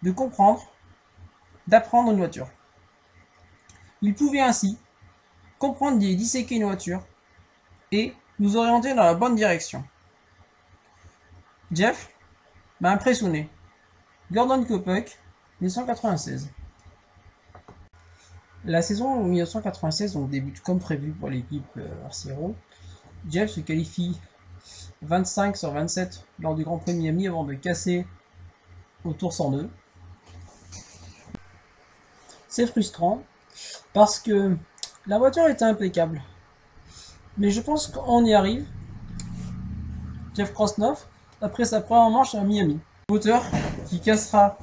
de comprendre, d'apprendre une voiture. Il pouvait ainsi comprendre et disséquer une voiture et nous orienter dans la bonne direction. Jeff m'a impressionné. Gordon Kopeck, 1996. La saison 1996 donc, débute comme prévu pour l'équipe RC-Hero. Jeff se qualifie 25 sur 27 lors du Grand Prix Miami avant de casser au tour 102. C'est frustrant parce que la voiture était impeccable. Mais je pense qu'on y arrive. Jeff Krosnoff, après sa première manche à Miami. Moteur qui cassera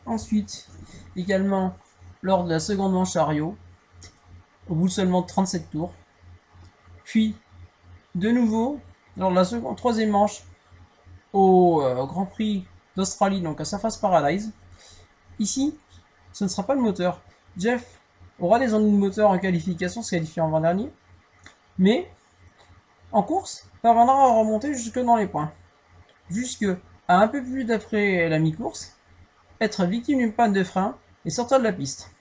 ensuite également lors de la seconde manche à Rio, au bout de seulement 37 tours. Puis, de nouveau, lors de la troisième manche au Grand Prix d'Australie, donc à Surfers Paradise. Ici, ce ne sera pas le moteur. Jeff aura des ennuis de moteur en qualification, se qualifiant en dernier. Mais, en course, parviendra à remonter jusque dans les points. Jusque à un peu plus d'après la mi-course, être victime d'une panne de frein et sortir de la piste.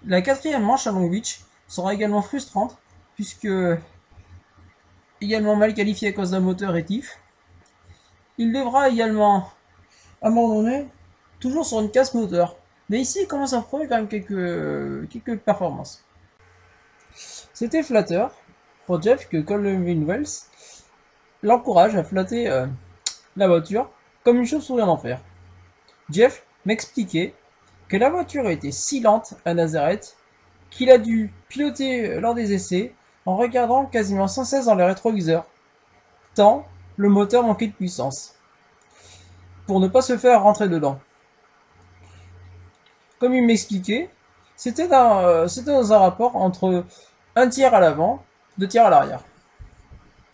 La quatrième manche à Long Beach sera également frustrante, puisque également mal qualifié à cause d'un moteur rétif. Il devra également abandonner, toujours sur une casse moteur. Mais ici, il commence à prouver quand même quelques performances. C'était flatteur pour Jeff que Colin Wells l'encourage à flatter la voiture comme une chauve-souris en enfer. Jeff m'expliquait que la voiture était si lente à Nazareth qu'il a dû piloter lors des essais en regardant quasiment sans cesse dans les rétroviseurs, tant le moteur manquait de puissance, pour ne pas se faire rentrer dedans. Comme il m'expliquait, c'était dans un rapport entre un tiers à l'avant, 2 tiers à l'arrière.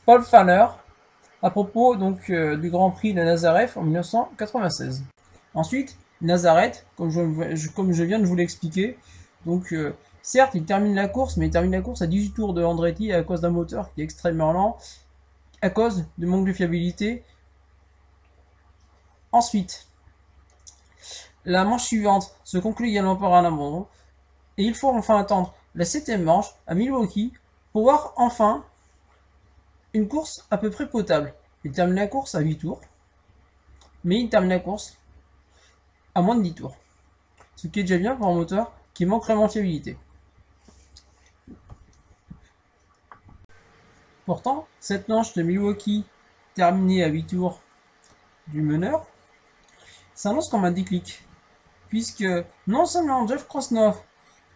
Paul Fanner, à propos donc du Grand Prix de Nazareth en 1996. Ensuite, Nazareth, comme je viens de vous l'expliquer, donc certes il termine la course, mais il termine la course à 18 tours de Andretti à cause d'un moteur qui est extrêmement lent, à cause de manque de fiabilité. Ensuite, la manche suivante se conclut également par un abandon, et il faut enfin attendre la 7ème manche à Milwaukee pour voir enfin une course à peu près potable. Il termine la course à 8 tours, mais il termine la course à moins de 10 tours. Ce qui est déjà bien pour un moteur qui manque vraiment de fiabilité. Pourtant, cette manche de Milwaukee terminée à 8 tours du meneur s'annonce comme un déclic. Puisque non seulement Jeff Krosnoff,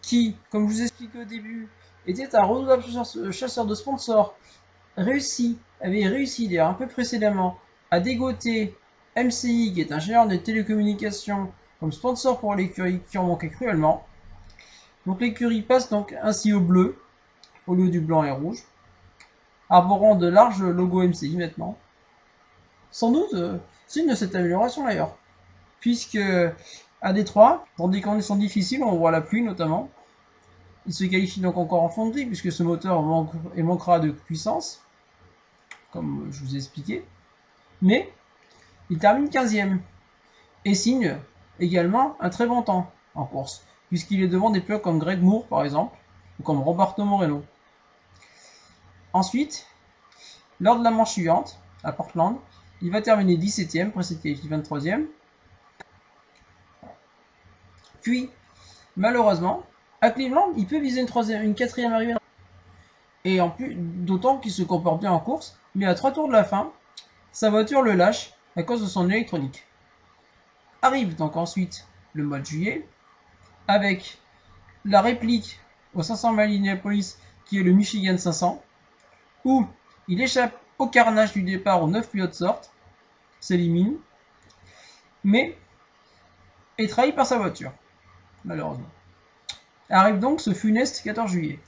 qui, comme je vous expliqué au début, était un redoutable chasseur de sponsors, avait réussi d'ailleurs un peu précédemment à dégoter MCI, qui est un géant de télécommunications, comme sponsor pour l'écurie qui en manquait cruellement. Donc l'écurie passe donc ainsi au bleu, au lieu du blanc et rouge, arborant de larges logos MCI maintenant. Sans doute, signe de cette amélioration d'ailleurs, puisque à Détroit, dans des conditions difficiles, on voit la pluie notamment, il se qualifie donc encore en fonderie, puisque ce moteur manquera de puissance, comme je vous ai expliqué, mais il termine 15e, et signe également un très bon temps en course, puisqu'il est devant des pilotes comme Greg Moore par exemple, ou comme Roberto Moreno. Ensuite, lors de la manche suivante, à Portland, il va terminer 17e, après s'être qualifié 23e. Puis, malheureusement, à Cleveland, il peut viser une 4ème arrivée. Et en plus, d'autant qu'il se comporte bien en course, mais à 3 tours de la fin, sa voiture le lâche à cause de son électronique. Arrive donc ensuite le mois de juillet, avec la réplique au 500 miles Indianapolis, qui est le Michigan 500, où il échappe au carnage du départ où 9 pilotes sortent, s'éliminent, mais est trahi par sa voiture, malheureusement. Arrive donc ce funeste 14 juillet.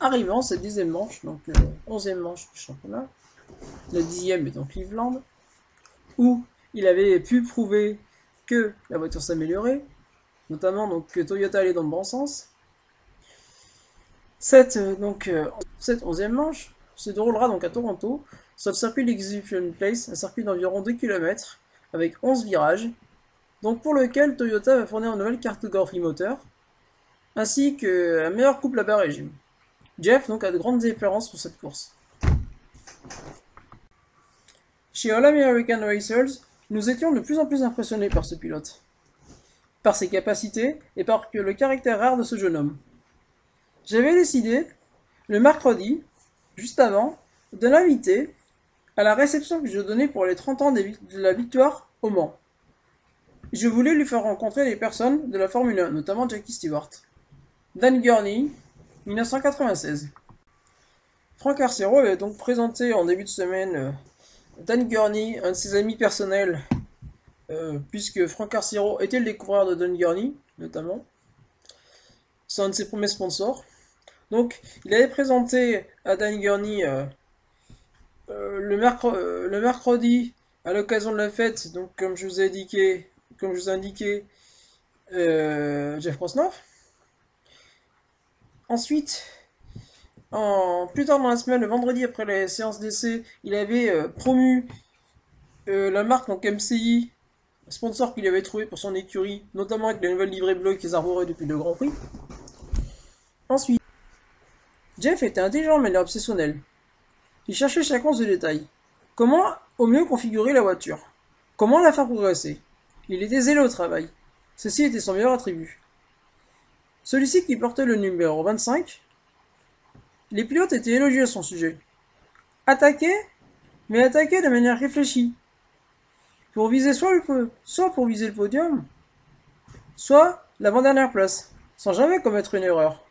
Arrivant cette 10e manche, donc 11e manche du championnat, la 10e étant Cleveland, où il avait pu prouver que la voiture s'améliorait, notamment donc, que Toyota allait dans le bon sens. Cette 11e manche se déroulera donc à Toronto, sur le circuit d'Exhibition Place, un circuit d'environ 2 km, avec 11 virages, donc pour lequel Toyota va fournir une nouvelle cartographie moteur, ainsi que la meilleure couple à bas régime. Jeff donc a de grandes espérances pour cette course. Chez All American Racers, nous étions de plus en plus impressionnés par ce pilote, par ses capacités et par le caractère rare de ce jeune homme. J'avais décidé, le mercredi, juste avant, de l'inviter à la réception que je donnais pour les 30 ans de la victoire au Mans. Je voulais lui faire rencontrer les personnes de la Formule 1, notamment Jackie Stewart. Dan Gurney, 1996. Frank Arcero avait donc présenté en début de semaine Dan Gurney, un de ses amis personnels, puisque Frank Arcero était le découvreur de Dan Gurney, notamment. C'est un de ses premiers sponsors. Donc, il avait présenté à Dan Gurney le mercredi, à l'occasion de la fête, donc comme je vous ai indiqué, Jeff Krosnoff. Ensuite, plus tard dans la semaine, le vendredi après les séances d'essai, il avait promu la marque donc MCI, sponsor qu'il avait trouvé pour son écurie, notamment avec la nouvelle livrée bleue qu'ils arboraient depuis le Grand Prix. Ensuite, Jeff était intelligent mais obsessionnel. Il cherchait chaque once de détail. Comment au mieux configurer la voiture? Comment la faire progresser? Il était zélé au travail. Ceci était son meilleur attribut. Celui-ci qui portait le numéro 25, les pilotes étaient élogieux à son sujet. Attaquer, mais attaquer de manière réfléchie. Pour viser soit pour viser le podium, soit l'avant-dernière place, sans jamais commettre une erreur.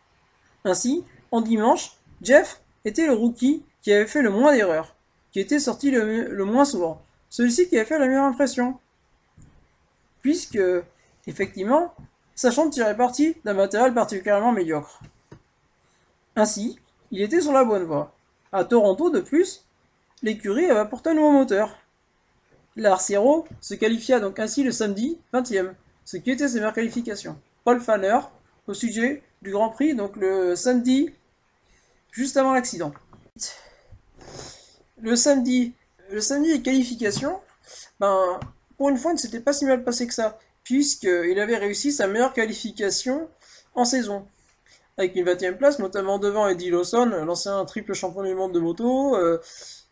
Ainsi, en dimanche, Jeff était le rookie qui avait fait le moins d'erreurs, qui était sorti le moins souvent, celui-ci qui avait fait la meilleure impression. Puisque, effectivement, sachant tirer parti d'un matériel particulièrement médiocre. Ainsi, il était sur la bonne voie. À Toronto, de plus, l'écurie avait apporté un nouveau moteur. L'Arciero se qualifia donc ainsi le samedi 20e, ce qui était ses meilleures qualifications. Paul Fanner, au sujet du Grand Prix, donc le samedi, juste avant l'accident. Le samedi des qualifications, pour une fois, il ne s'était pas si mal passé que ça, puisqu'il avait réussi sa meilleure qualification en saison, avec une 20e place, notamment devant Eddie Lawson, l'ancien triple champion du monde de moto,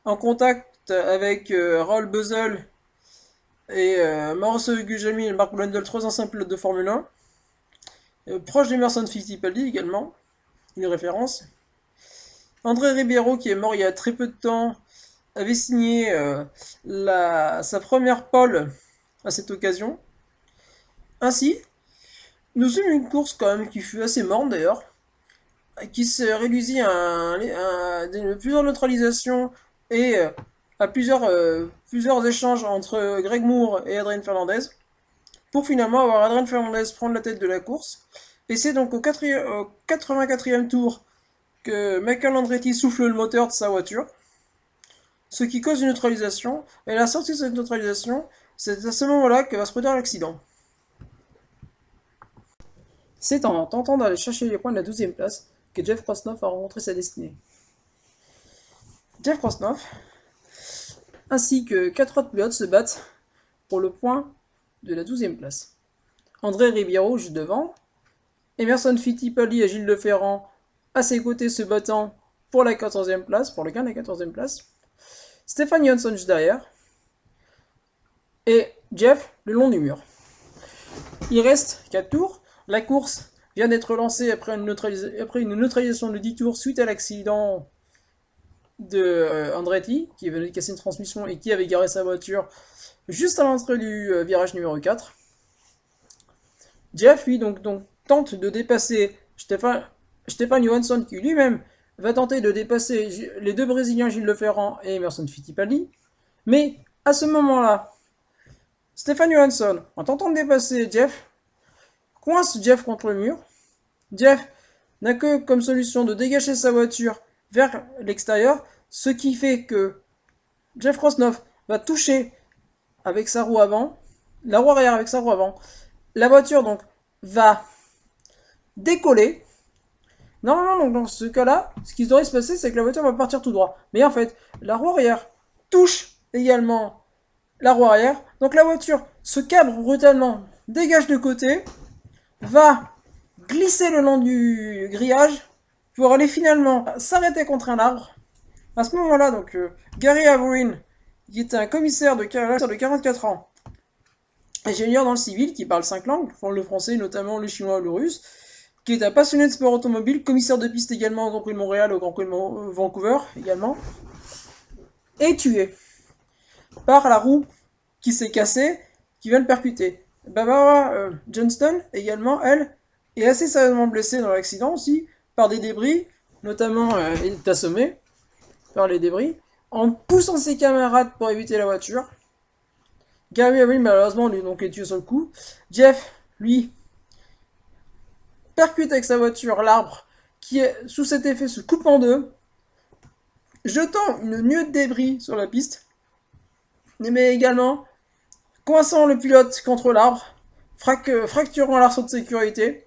en contact avec Raoul Buzzell et Mauricio Gugelmin et Mark Blundell, 3 anciens pilotes de Formule 1, proche d'Emerson Fittipaldi également, une référence. André Ribeiro, qui est mort il y a très peu de temps, avait signé sa première pole à cette occasion. Ainsi, nous eûmes une course quand même qui fut assez morne d'ailleurs, qui se réduisit à plusieurs neutralisations et à plusieurs échanges entre Greg Moore et Adrien Fernandez, pour finalement avoir Adrien Fernandez prendre la tête de la course. Et c'est donc au 84e tour que Michael Andretti souffle le moteur de sa voiture, ce qui cause une neutralisation, et à la sortie de cette neutralisation, c'est à ce moment-là que va se produire l'accident. C'est en tentant d'aller chercher les points de la 12e place que Jeff Krosnoff a rencontré sa destinée. Jeff Krosnoff, ainsi que 4 autres pilotes se battent pour le point de la 12e place. André Ribeiro juste devant, Emerson Fittipaldi et Gilles Leferrand à ses côtés se battant pour la 14e place, pour le gain de la 14e place. Stefan Johansson juste derrière. Et Jeff le long du mur. Il reste 4 tours. La course vient d'être lancée après une neutralisation de 10 tours suite à l'accident de Andretti, qui venait de casser une transmission et qui avait garé sa voiture juste à l'entrée du virage numéro 4. Jeff, lui, donc tente de dépasser Stefan Johansson, qui lui-même va tenter de dépasser les deux Brésiliens Gilles Leferrand et Emerson Fittipaldi. Mais à ce moment-là, Stefan Johansson, en tentant de dépasser Jeff, coince Jeff contre le mur. Jeff n'a que comme solution de dégager sa voiture vers l'extérieur, ce qui fait que Jeff Krosnoff va toucher avec sa roue avant, la roue arrière avec sa roue avant. La voiture donc va décoller. Normalement, donc, dans ce cas-là, ce qui devrait se passer, c'est que la voiture va partir tout droit. Mais en fait, la roue arrière touche également la roue arrière. Donc la voiture se cabre brutalement, dégage de côté, va glisser le long du grillage pour aller finalement s'arrêter contre un arbre. À ce moment-là, donc Gary Averin, qui était un commissaire de 44 ans, ingénieur dans le civil, qui parle 5 langues, le français notamment, le chinois, le russe, qui est un passionné de sport automobile, commissaire de piste également au Grand Prix de Montréal, au Grand Prix de Vancouver également, est tué par la roue qui s'est cassée, qui vient le percuter. Barbara Johnston également, elle, est assez sérieusement blessée dans l'accident aussi, par des débris, notamment elle est assommée par les débris, en poussant ses camarades pour éviter la voiture. Gary Avery, malheureusement, lui donc est tué sur le coup. Jeff, lui, percute avec sa voiture l'arbre qui est sous cet effet se coupe en deux, jetant une nuée de débris sur la piste, mais également coinçant le pilote contre l'arbre, fracturant l'arceau de sécurité.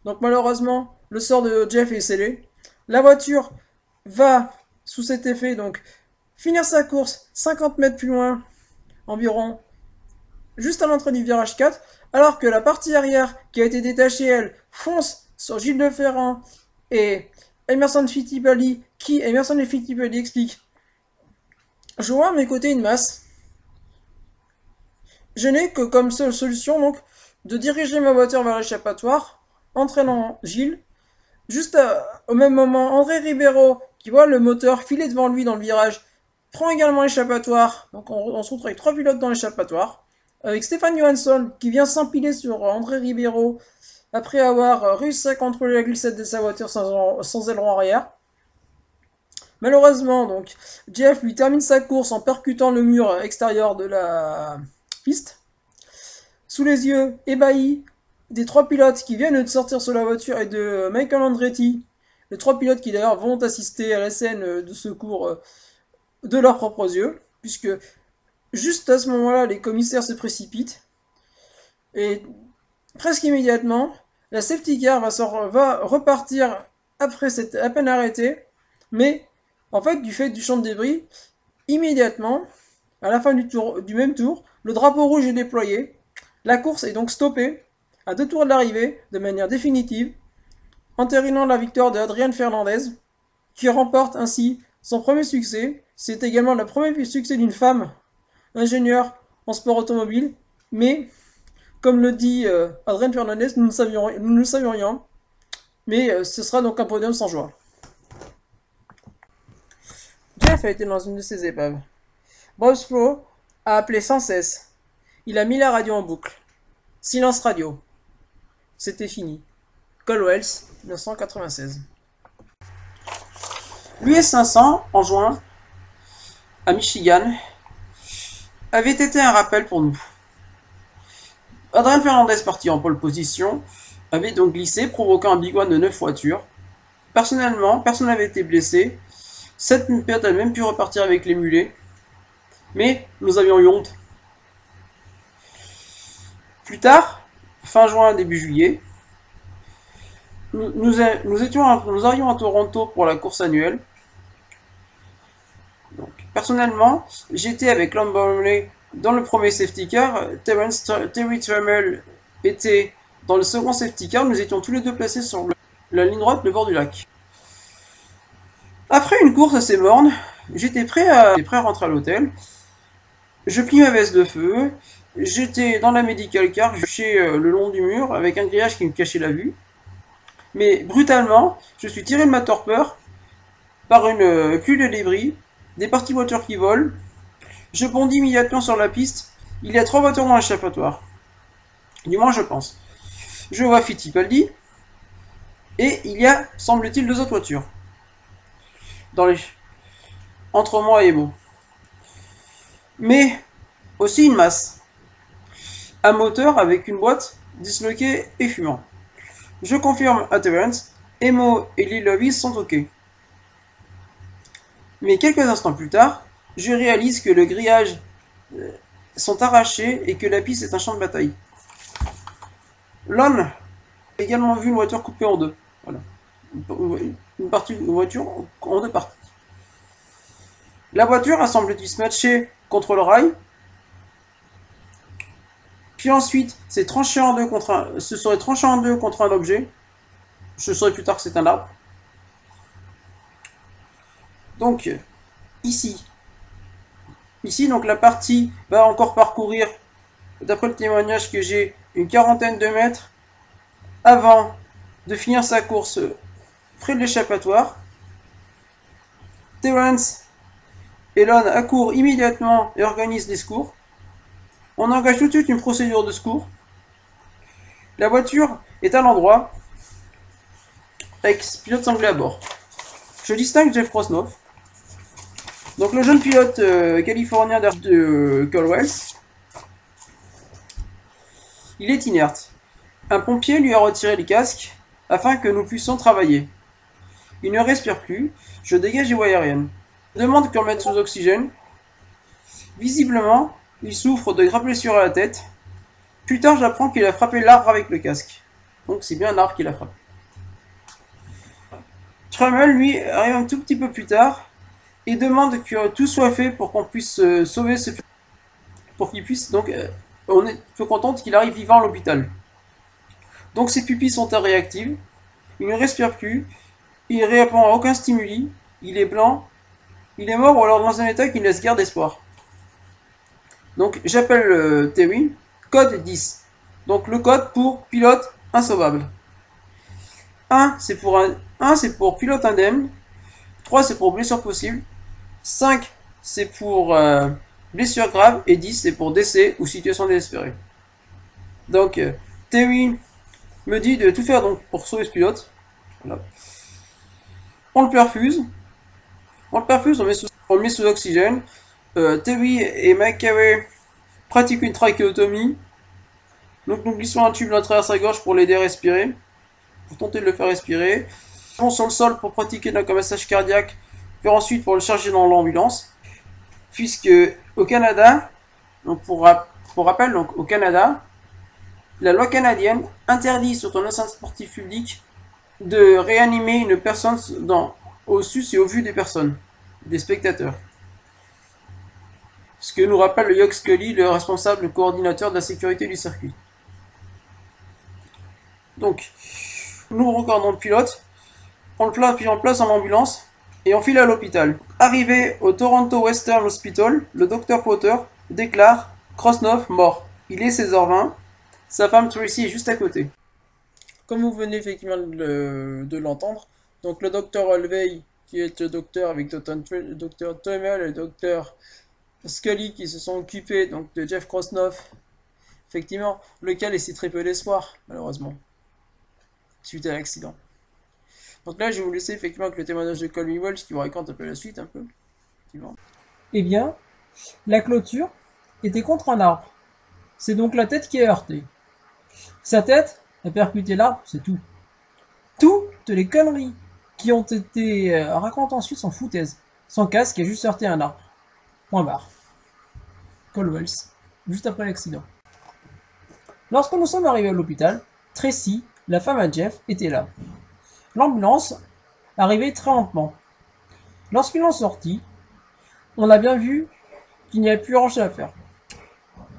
Donc malheureusement, le sort de Jeff est scellé. La voiture va, sous cet effet, donc finir sa course 50 mètres plus loin, environ, juste à l'entrée du virage 4, alors que la partie arrière, qui a été détachée, elle, fonce sur Gilles de Ferrand et Emerson Fittipaldi, qui, Emerson et Fittipaldi explique: je vois à mes côtés une masse. Je n'ai que comme seule solution, donc, de diriger ma voiture vers l'échappatoire, entraînant Gilles. Juste au même moment, André Ribeiro, qui voit le moteur filer devant lui dans le virage, prend également l'échappatoire. Donc on se retrouve avec 3 pilotes dans l'échappatoire. Avec Stéphane Johansson, qui vient s'empiler sur André Ribeiro, après avoir réussi à contrôler la glissade de sa voiture sans aileron arrière. Malheureusement, donc, Jeff lui termine sa course en percutant le mur extérieur de la piste. Sous les yeux ébahis des 3 pilotes qui viennent de sortir sur la voiture et de Michael Andretti, les 3 pilotes qui d'ailleurs vont assister à la scène de secours de leurs propres yeux, puisque juste à ce moment-là, les commissaires se précipitent, et presque immédiatement, la safety car va repartir après cette à peine arrêtée, mais en fait, du fait du champ de débris, immédiatement, à la fin du même tour, le drapeau rouge est déployé. La course est donc stoppée à 2 tours de l'arrivée de manière définitive, entérinant la victoire de Adrian Fernandez, qui remporte ainsi son premier succès. C'est également le premier succès d'une femme ingénieure en sport automobile, mais comme le dit Adrian Fernandez, nous ne savions rien, mais ce sera donc un podium sans joie. Jeff a été dans une de ces épreuves. Bruce Flo a appelé sans cesse. Il a mis la radio en boucle. Silence radio. C'était fini. Cole Wells, 1996. L'US 500, en juin, à Michigan, avait été un rappel pour nous. Adrian Fernandez, parti en pole position, avait donc glissé, provoquant un big one de 9 voitures. Personnellement, personne n'avait été blessé. 7 pilotes avaient même pu repartir avec les mulets. Mais nous avions eu honte. Plus tard, fin juin, début juillet, nous arrivions à Toronto pour la course annuelle. Donc, personnellement, j'étais avec Lamborghini dans le premier safety car. Terry Trammell était dans le second safety car. Nous étions tous les deux placés sur la ligne droite, le bord du lac. Après une course assez morne, j'étais prêt à rentrer à l'hôtel. Je plie ma veste de feu. J'étais dans la medical car, le long du mur avec un grillage qui me cachait la vue. Mais brutalement, je suis tiré de ma torpeur par une pluie de débris, des parties voitures qui volent. Je bondis immédiatement sur la piste. Il y a 3 voitures dans l'échappatoire. Du moins, je pense. Je vois Fittipaldi. Et il y a, semble-t-il, 2 autres voitures. Entre moi et Mo. Mais aussi une masse. Un moteur avec une boîte disloqué et fumant. Je confirme à Terrence, Emo et Lilovis sont ok. Mais quelques instants plus tard, je réalise que le grillage sont arrachés et que la piste est un champ de bataille. Lon a également vu une voiture coupée en deux. Voilà. Une voiture en deux parties. La voiture a semble-t-il se matcher contre le rail. Puis ensuite, se serait tranché en deux contre un objet. Je saurai plus tard que c'est un arbre. Donc, ici, donc la partie va encore parcourir, d'après le témoignage que j'ai, une quarantaine de mètres avant de finir sa course près de l'échappatoire. Terrence et Lon accourent immédiatement et organisent des secours. On engage tout de suite une procédure de secours. La voiture est à l'endroit, avec pilote sanglé à bord. Je distingue Jeff Krosnoff, donc le jeune pilote californien de Caldwell. Il est inerte. Un pompier lui a retiré les casques afin que nous puissions travailler. Il ne respire plus. Je dégage les voies aériennes. Je demande qu'on le mette sous oxygène. Visiblement, il souffre de graves blessures à la tête. Plus tard, j'apprends qu'il a frappé l'arbre avec le casque. Donc c'est bien l'arbre qu'il a frappé. Trummel, lui, arrive un tout petit peu plus tard et demande que tout soit fait pour qu'on puisse sauver ce... Pour qu'il puisse... Donc, on est peu content qu'il arrive vivant à l'hôpital. Donc ses pupilles sont réactives. Il ne respire plus. Il ne répond à aucun stimuli. Il est blanc. Il est mort ou alors dans un état qui ne laisse guère d'espoir. Donc j'appelle Terry. Code 10. Donc le code pour pilote insauvable. 1 c'est pour pilote indemne. 3 c'est pour blessure possible. 5 c'est pour blessure grave. Et 10 c'est pour décès ou situation désespérée. Donc Terry me dit de tout faire donc pour sauver ce pilote. Voilà. On le perfuse. On le met sous oxygène. Terry et McCary pratiquent une trachéotomie. Donc nous glissons un tube à travers sa gorge pour l'aider à respirer. Pour tenter de le faire respirer. On sur le sol pour pratiquer un massage cardiaque. Puis ensuite pour le charger dans l'ambulance. Puisque au Canada, donc pour rappel, donc au Canada, la loi canadienne interdit sur ton enceinte sportive publique de réanimer une personne au sus et au vu des personnes, des spectateurs. Ce que nous rappelle le Yox Scully, le responsable coordinateur de la sécurité du circuit. Donc, nous regardons le pilote, on le place en ambulance et on file à l'hôpital. Arrivé au Toronto Western Hospital, le docteur Potter déclare Krosnoff mort. Il est 16h20, sa femme Tracy est juste à côté. Comme vous venez effectivement de l'entendre, donc le docteur Olvey, qui est le docteur avec le docteur Tummel et le docteur Scully qui se sont occupés donc de Jeff Krosnoff, effectivement, lequel laissait très peu d'espoir, malheureusement, suite à l'accident. Donc là, je vais vous laisser effectivement avec le témoignage de Colby Wells qui vous raconte un peu la suite, un peu. Eh bien, la clôture était contre un arbre. C'est donc la tête qui a heurté. Sa tête a percuté l'arbre, c'est tout. Toutes les conneries qui ont été racontées ensuite sont foutaises. Son casque a juste heurté un arbre. Point barre. Caldwell, juste après l'accident. Lorsque nous sommes arrivés à l'hôpital, Tracy, la femme à Jeff, était là. L'ambulance arrivait très lentement. Lorsqu'ils l'ont sorti, on a bien vu qu'il n'y avait plus grand-chose à faire.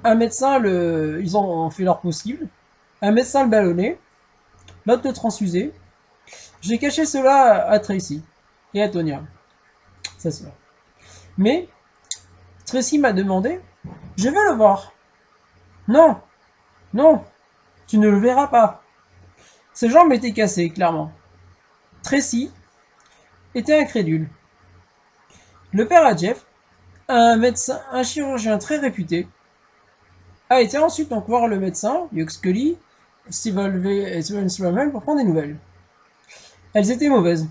Un médecin, ils ont fait leur possible. Un médecin le ballonnait, l'autre le transfusait. J'ai caché cela à Tracy et à Tonya, sa sœur. Mais Tracy m'a demandé, je veux le voir. Non, non, tu ne le verras pas. Ses jambes étaient cassées, clairement. Tracy était incrédule. Le père à Jeff, un chirurgien très réputé, a été ensuite donc voir le médecin, Yox Scully, Steve Olvey et Steven Strummel pour prendre des nouvelles. Elles étaient mauvaises.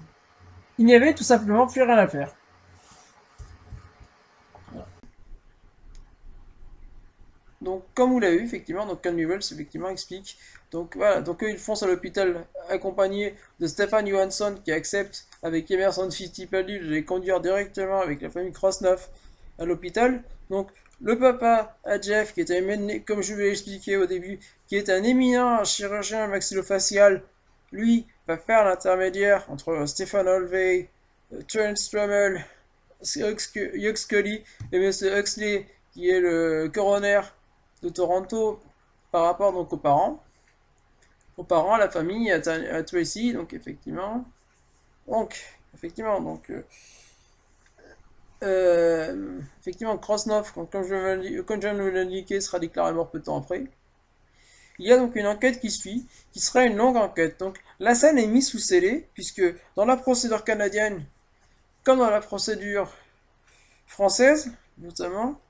Il n'y avait tout simplement plus rien à faire. Donc, comme vous l'avez vu, effectivement, donc Ken Newell, effectivement, explique. Donc, voilà, donc eux, ils foncent à l'hôpital accompagnés de Stefan Johansson qui accepte, avec Emerson Fittipaldi, de les conduire directement avec la famille Krosnoff à l'hôpital. Donc, le papa à Jeff, qui était, comme je vous l'ai expliqué au début, qui est un éminent chirurgien maxillofacial, lui, va faire l'intermédiaire entre Stephen Holvey, Trent Strummel, Hugh Scully et M. Huxley, qui est le coroner de Toronto, par rapport donc aux parents, à la famille, à Tracy, donc effectivement. Effectivement, Krosnoff, comme je viens de vous l'indiquer, sera déclaré mort peu de temps après. Il y a donc une enquête qui suit, qui sera une longue enquête. Donc la scène est mise sous scellé, puisque dans la procédure canadienne, comme dans la procédure française, notamment,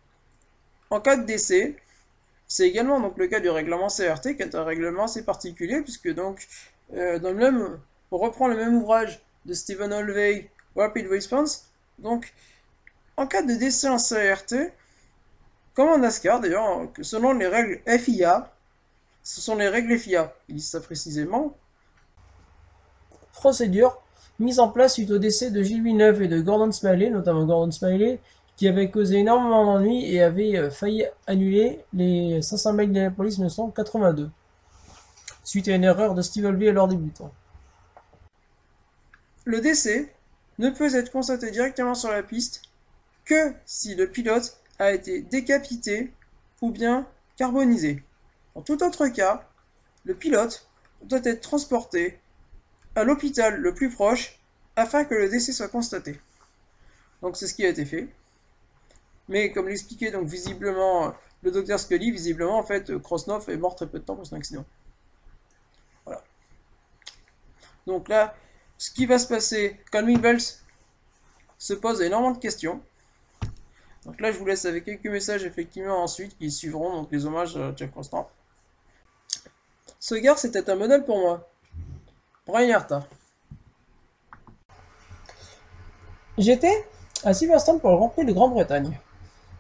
en cas de décès, c'est également donc le cas du règlement CRT, qui est un règlement assez particulier, puisque donc on reprend le même ouvrage de Stephen Holvey, Rapid Response. Donc, en cas de décès en CRT, comme en NASCAR d'ailleurs, selon les règles FIA, ce sont les règles FIA, ils disent ça précisément. Procédure mise en place suite au décès de Gilles Villeneuve et de Gordon Smiley, notamment Gordon Smiley, qui avait causé énormément d'ennuis et avait failli annuler les 500 miles d'Indianapolis 1982, suite à une erreur de Steve Holvey alors débutant. Le décès ne peut être constaté directement sur la piste que si le pilote a été décapité ou bien carbonisé. Dans tout autre cas, le pilote doit être transporté à l'hôpital le plus proche afin que le décès soit constaté. Donc c'est ce qui a été fait. Mais comme l'expliquait donc visiblement le docteur Scully, visiblement en fait Krosnoff est mort très peu de temps pour son accident. Voilà. Donc là, ce qui va se passer, Conway Bells se pose énormément de questions. Donc là, je vous laisse avec quelques messages effectivement ensuite qui suivront donc les hommages à Jeff Krosnoff. Ce gars, c'était un modèle pour moi. Brian Herta. J'étais à Silverstone pour le Grand Prix de Grande-Bretagne.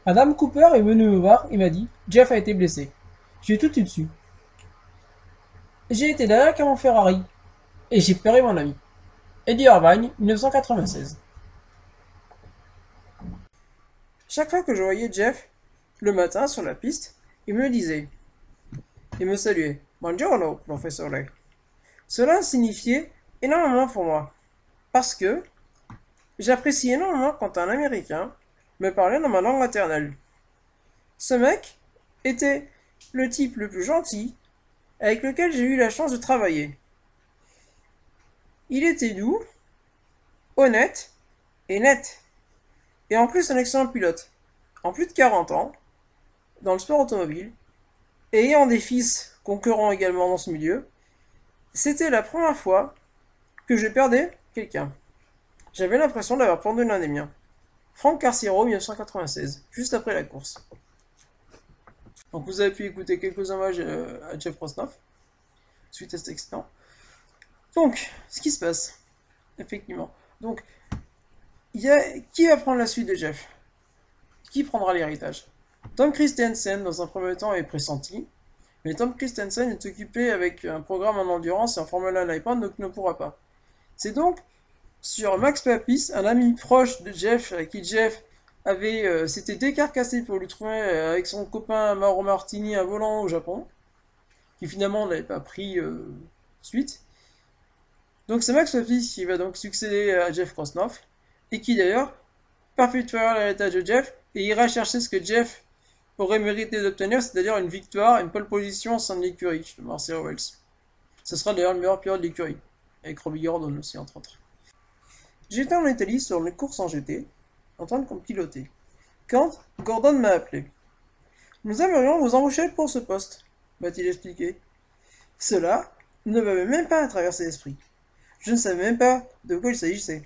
Adam Cooper est venu me voir et m'a dit « Jeff a été blessé ». J'ai tout eu dessus. J'ai été derrière Clermont Ferrari et j'ai perdu mon ami. Eddie Irvine, 1996. Chaque fois que je voyais Jeff, le matin sur la piste, il me saluait « Buongiorno, professeur Lay ». Cela signifiait énormément pour moi, parce que j'apprécie énormément quand un Américain me parlait dans ma langue maternelle. Ce mec était le type le plus gentil avec lequel j'ai eu la chance de travailler. Il était doux, honnête et net. Et en plus un excellent pilote. En plus de 40 ans, dans le sport automobile, et ayant des fils concurrents également dans ce milieu, c'était la première fois que je perdais quelqu'un. J'avais l'impression d'avoir perdu l'un des miens. Frank Carcero, 1996, juste après la course. Donc vous avez pu écouter quelques hommages à Jeff Krosnoff, suite à cet accident. Donc, ce qui se passe, effectivement. Donc, qui va prendre la suite de Jeff? Qui prendra l'héritage? Tom Christensen, dans un premier temps, est pressenti, mais Tom Christensen est occupé avec un programme en endurance et en Formule 1 iPad, donc ne pourra pas. C'est donc sur Max Papis, un ami proche de Jeff, avec qui Jeff s'était décarcassé pour lui trouver avec son copain Mauro Martini un volant au Japon, qui finalement n'avait pas pris suite. Donc c'est Max Papis qui va donc succéder à Jeff Krosnoff, et qui d'ailleurs perpétuera l'héritage de Jeff, et ira chercher ce que Jeff aurait mérité d'obtenir, c'est-à-dire une victoire, une pole position au sein de l'écurie de Marcel Wells. Ce sera d'ailleurs le meilleur pilote de l'écurie, avec Robbie Gordon aussi entre autres. J'étais en Italie sur une course en GT, en train de piloter, quand Gordon m'a appelé. « Nous aimerions vous embaucher pour ce poste », m'a-t-il expliqué. Cela ne m'avait même pas traversé l'esprit. Je ne savais même pas de quoi il s'agissait.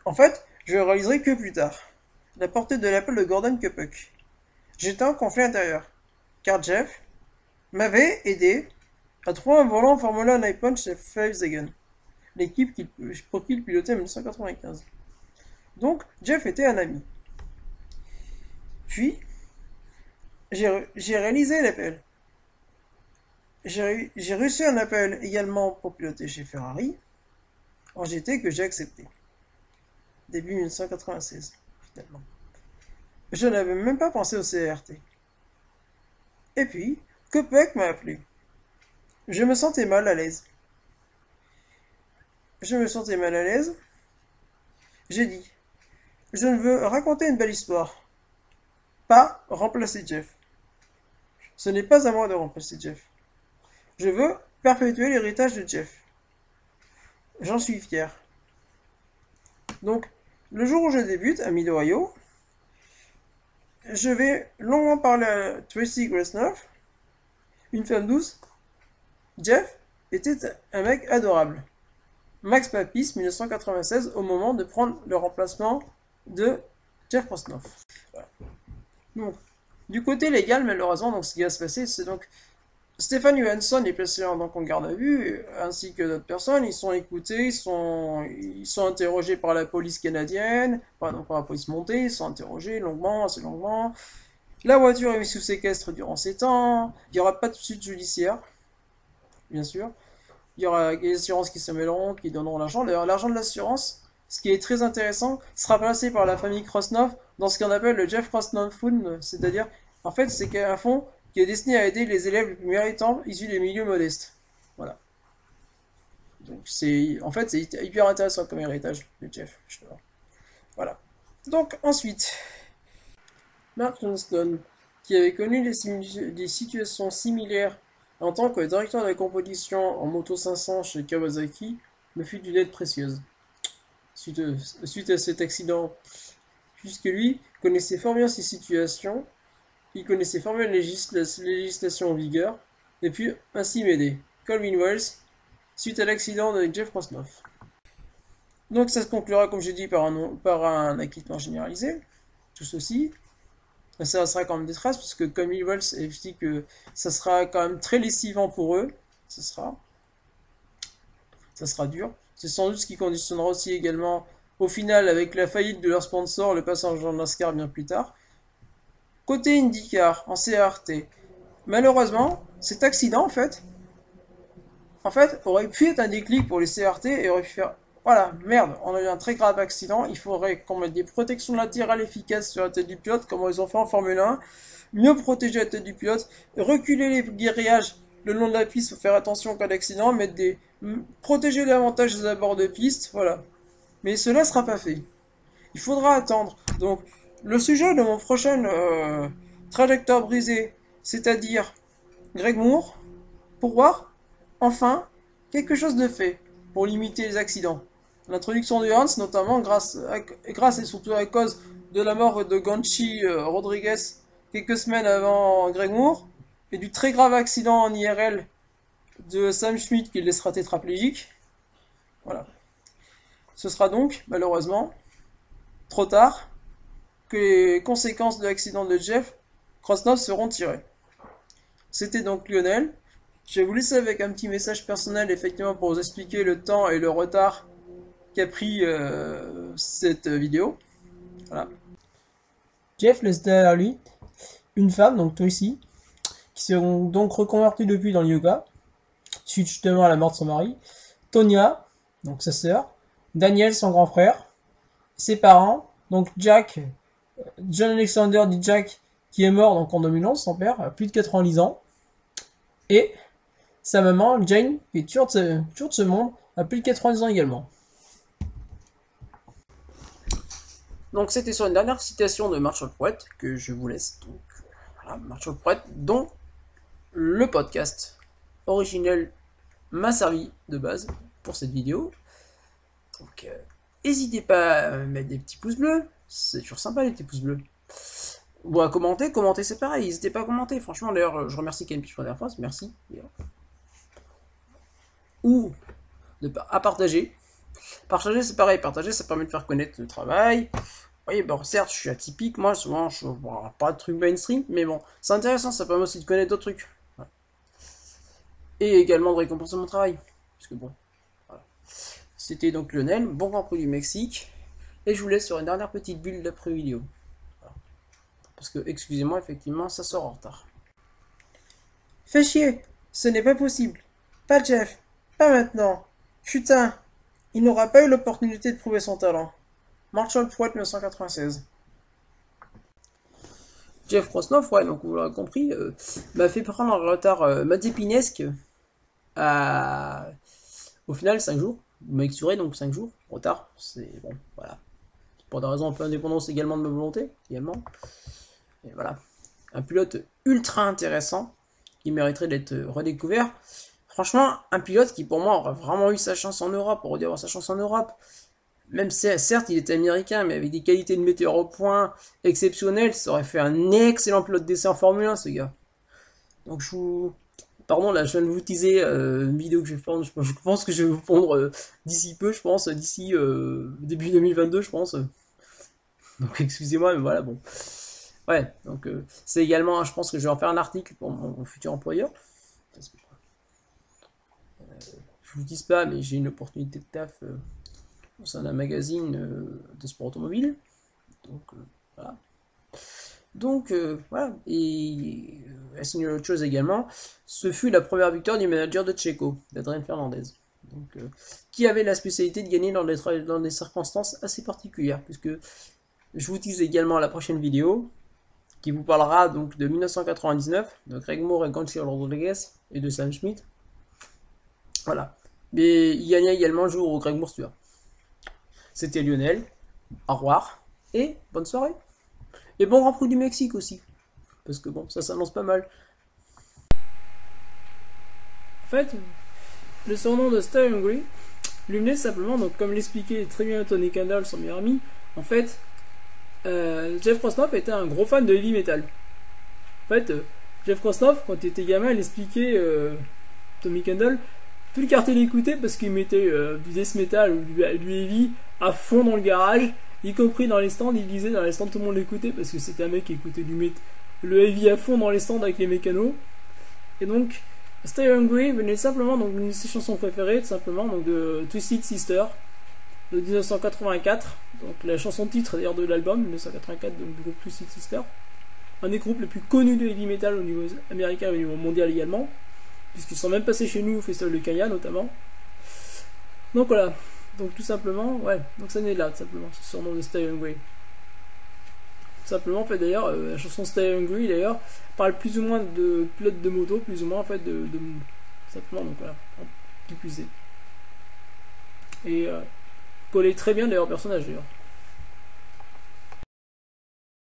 En fait, je le réaliserai que plus tard. La portée de l'appel de Gordon que Puck. J'étais en conflit intérieur, car Jeff m'avait aidé à trouver un volant en Formula 1 iPhone chez Volkswagen, l'équipe pour qui il pilotait en 1995. Donc, Jeff était un ami. Puis, J'ai réalisé l'appel. J'ai reçu un appel également pour piloter chez Ferrari en GT que j'ai accepté. Début 1996, finalement. Je n'avais même pas pensé au CRT. Et puis, Kopek m'a appelé. Je me sentais mal à l'aise. Je me sentais mal à l'aise. J'ai dit, je ne veux raconter une belle histoire. Pas remplacer Jeff. Ce n'est pas à moi de remplacer Jeff. Je veux perpétuer l'héritage de Jeff. J'en suis fier. Donc, le jour où je débute à Mid-Ohio, je vais longuement parler à Tracy Grasnoff, une femme douce. Jeff était un mec adorable. Max Papis, 1996, au moment de prendre le remplacement de Jeff Grasnoff. Voilà. Donc, du côté légal, malheureusement, donc, ce qui va se passer, c'est donc Stefan Johansson est placé donc en garde à vue, ainsi que d'autres personnes. Ils sont écoutés, ils sont interrogés par la police canadienne, pardon, par la police montée, ils sont interrogés longuement, assez longuement. La voiture est mise sous séquestre durant ces temps. Il n'y aura pas de suite judiciaire, bien sûr. Il y aura les assurances qui se mêleront, qui donneront l'argent. D'ailleurs, l'argent de l'assurance, ce qui est très intéressant, sera placé par la famille Krosnoff dans ce qu'on appelle le Jeff Krosnoff Fund, c'est-à-dire, en fait, c'est un fonds qui est destiné à aider les élèves les plus méritants issus des milieux modestes. Voilà. Donc en fait, c'est hyper intéressant comme héritage de Jeff. Voilà. Donc ensuite, Mark Johnston, qui avait connu des situations similaires en tant que directeur de la composition en Moto 500 chez Kawasaki, me fut d'une aide précieuse. Suite à cet accident, puisque lui connaissait fort bien ces situations, il connaissait fort bien les législations en vigueur, et puis ainsi m'aider. Colvin Wells, suite à l'accident de Jeff Krosnoff. Donc ça se conclura, comme j'ai dit, par un acquittement généralisé. Tout ceci. Ça sera quand même des traces, parce que Colvin Wells explique que ça sera quand même très lessivant pour eux. Ça sera dur. C'est sans doute ce qui conditionnera aussi également, au final, avec la faillite de leur sponsor, le passage en NASCAR bien plus tard. Côté IndyCar, en CRT, malheureusement, cet accident, en fait, aurait pu être un déclic pour les CRT et aurait pu faire, voilà, merde, on a eu un très grave accident, il faudrait qu'on mette des protections latérales efficaces sur la tête du pilote, comme ils ont fait en Formule 1, mieux protéger la tête du pilote, reculer les guérillages le long de la piste, faut faire attention en cas d'accident, protéger davantage les abords de piste, voilà. Mais cela sera pas fait. Il faudra attendre. Donc, le sujet de mon prochain trajectoire brisée, c'est-à-dire Greg Moore, pour voir, enfin, quelque chose de fait pour limiter les accidents. L'introduction de Hans, notamment grâce et surtout à cause de la mort de Ganchi Rodriguez quelques semaines avant Greg Moore, et du très grave accident en IRL de Sam Schmidt qui le laissera tétraplégique. Voilà. Ce sera donc, malheureusement, trop tard que les conséquences de l'accident de Jeff Krosnoff seront tirées. C'était donc Lionel. Je vais vous laisser avec un petit message personnel, effectivement, pour vous expliquer le temps et le retard qu'a pris cette vidéo. Voilà. Jeff laisse derrière lui une femme, donc Tracy, qui s'est donc reconvertie depuis dans le yoga, suite justement à la mort de son mari, Tonya, donc sa sœur, Daniel, son grand frère, ses parents, donc Jack, John Alexander dit Jack, qui est mort donc en 2011, son père, à plus de 90 ans, et sa maman, Jane, qui est toujours de ce monde, à plus de 90 ans également. Donc c'était sur une dernière citation de Marshall Pruett que je vous laisse. Donc voilà, Marshall Pruett, dont le podcast originel m'a servi de base pour cette vidéo. Donc n'hésitez pas à mettre des petits pouces bleus, c'est toujours sympa les petits pouces bleus. Ou à commenter c'est pareil, n'hésitez pas à commenter. Franchement, d'ailleurs, je remercie Ken Piche pour la dernière fois, merci. Ou à partager. Partager, c'est pareil. Partager, ça permet de faire connaître le travail. Vous voyez, bon, certes, je suis atypique. Moi, souvent, je ne vois pas de trucs mainstream. Mais bon, c'est intéressant. Ça permet aussi de connaître d'autres trucs. Voilà. Et également de récompenser mon travail. Parce que bon, voilà. C'était donc Lionel. Bon Grand Prix du Mexique. Et je vous laisse sur une dernière petite bulle d'après-vidéo. Voilà. parce que, excusez-moi, effectivement, ça sort en retard. Fais chier, ce n'est pas possible. Pas Jeff, pas maintenant. Putain, il n'aura pas eu l'opportunité de prouver son talent. Marshall Pruett 1996. Jeff Krosnoff, ouais, donc vous l'aurez compris, m'a fait prendre en retard Mazepinesque au final 5 jours. Il m'a exturé donc 5 jours, retard, c'est bon, voilà. Pour des raisons un peu indépendantes également de ma volonté, également. Et voilà. Un pilote ultra intéressant, qui mériterait d'être redécouvert. Franchement, un pilote qui pour moi aurait vraiment eu sa chance en Europe, aurait dû avoir sa chance en Europe. Même si, certes, il était américain, mais avec des qualités de metteur au point exceptionnelles, ça aurait fait un excellent pilote d'essai en Formule 1, ce gars. Donc je vous... Pardon, là, je viens de vous teaser une vidéo que je vais prendre. Je pense que je vais vous pondre d'ici peu, je pense, d'ici début 2022, je pense. Donc excusez-moi, mais voilà, bon. Ouais, donc c'est également, je pense que je vais en faire un article pour mon futur employeur. Je vous dis pas, mais j'ai une opportunité de taf au sein d'un magazine de sport automobile. Donc voilà. Donc voilà. Et à signaler autre chose également, ce fut la première victoire du manager de Checo, d'Adrien Fernandez. Donc, qui avait la spécialité de gagner dans des circonstances assez particulières, puisque je vous tease également à la prochaine vidéo, qui vous parlera donc de 1999, de Greg Moore et Gonçalo Rodriguez, et de Sam Schmidt. Voilà. Mais il gagnait également le jour où Greg Moore Stewart. C'était Lionel. Au revoir. Et bonne soirée. Et bon Grand Prix du Mexique aussi. Parce que bon, ça s'annonce pas mal. En fait, le surnom de Stay Hungry lui venait simplement, donc comme l'expliquait très bien Tony Kendall, son meilleur ami, en fait, Jeff Krosnoff était un gros fan de heavy metal. En fait, Jeff Krosnoff, quand il était gamin, il expliquait Tommy Kendall, tout le quartier l'écoutait parce qu'il mettait du death metal ou du heavy à fond dans le garage, y compris dans les stands. Il disait dans les stands tout le monde l'écoutait parce que c'était un mec qui écoutait le heavy à fond dans les stands avec les mécanos. Et donc Stay Hungry venait simplement donc d'une de ses chansons préférées, tout simplement, donc de Twisted Sister de 1984, donc la chanson titre d'ailleurs de l'album 1984 donc, du groupe Twisted Sister, un des groupes les plus connus de heavy metal au niveau américain et au niveau mondial également, puisqu'ils sont même passés chez nous au Festival de Kaya notamment. Donc voilà, donc tout simplement, ouais, donc ça naît là, tout simplement, ce surnom de Stay Hungry. Tout simplement, en fait, d'ailleurs, la chanson Stay Hungry, d'ailleurs, parle plus ou moins de pilote de moto, plus ou moins, en fait, simplement, donc voilà, qui plus est. Et collait très bien, d'ailleurs, au personnage, d'ailleurs.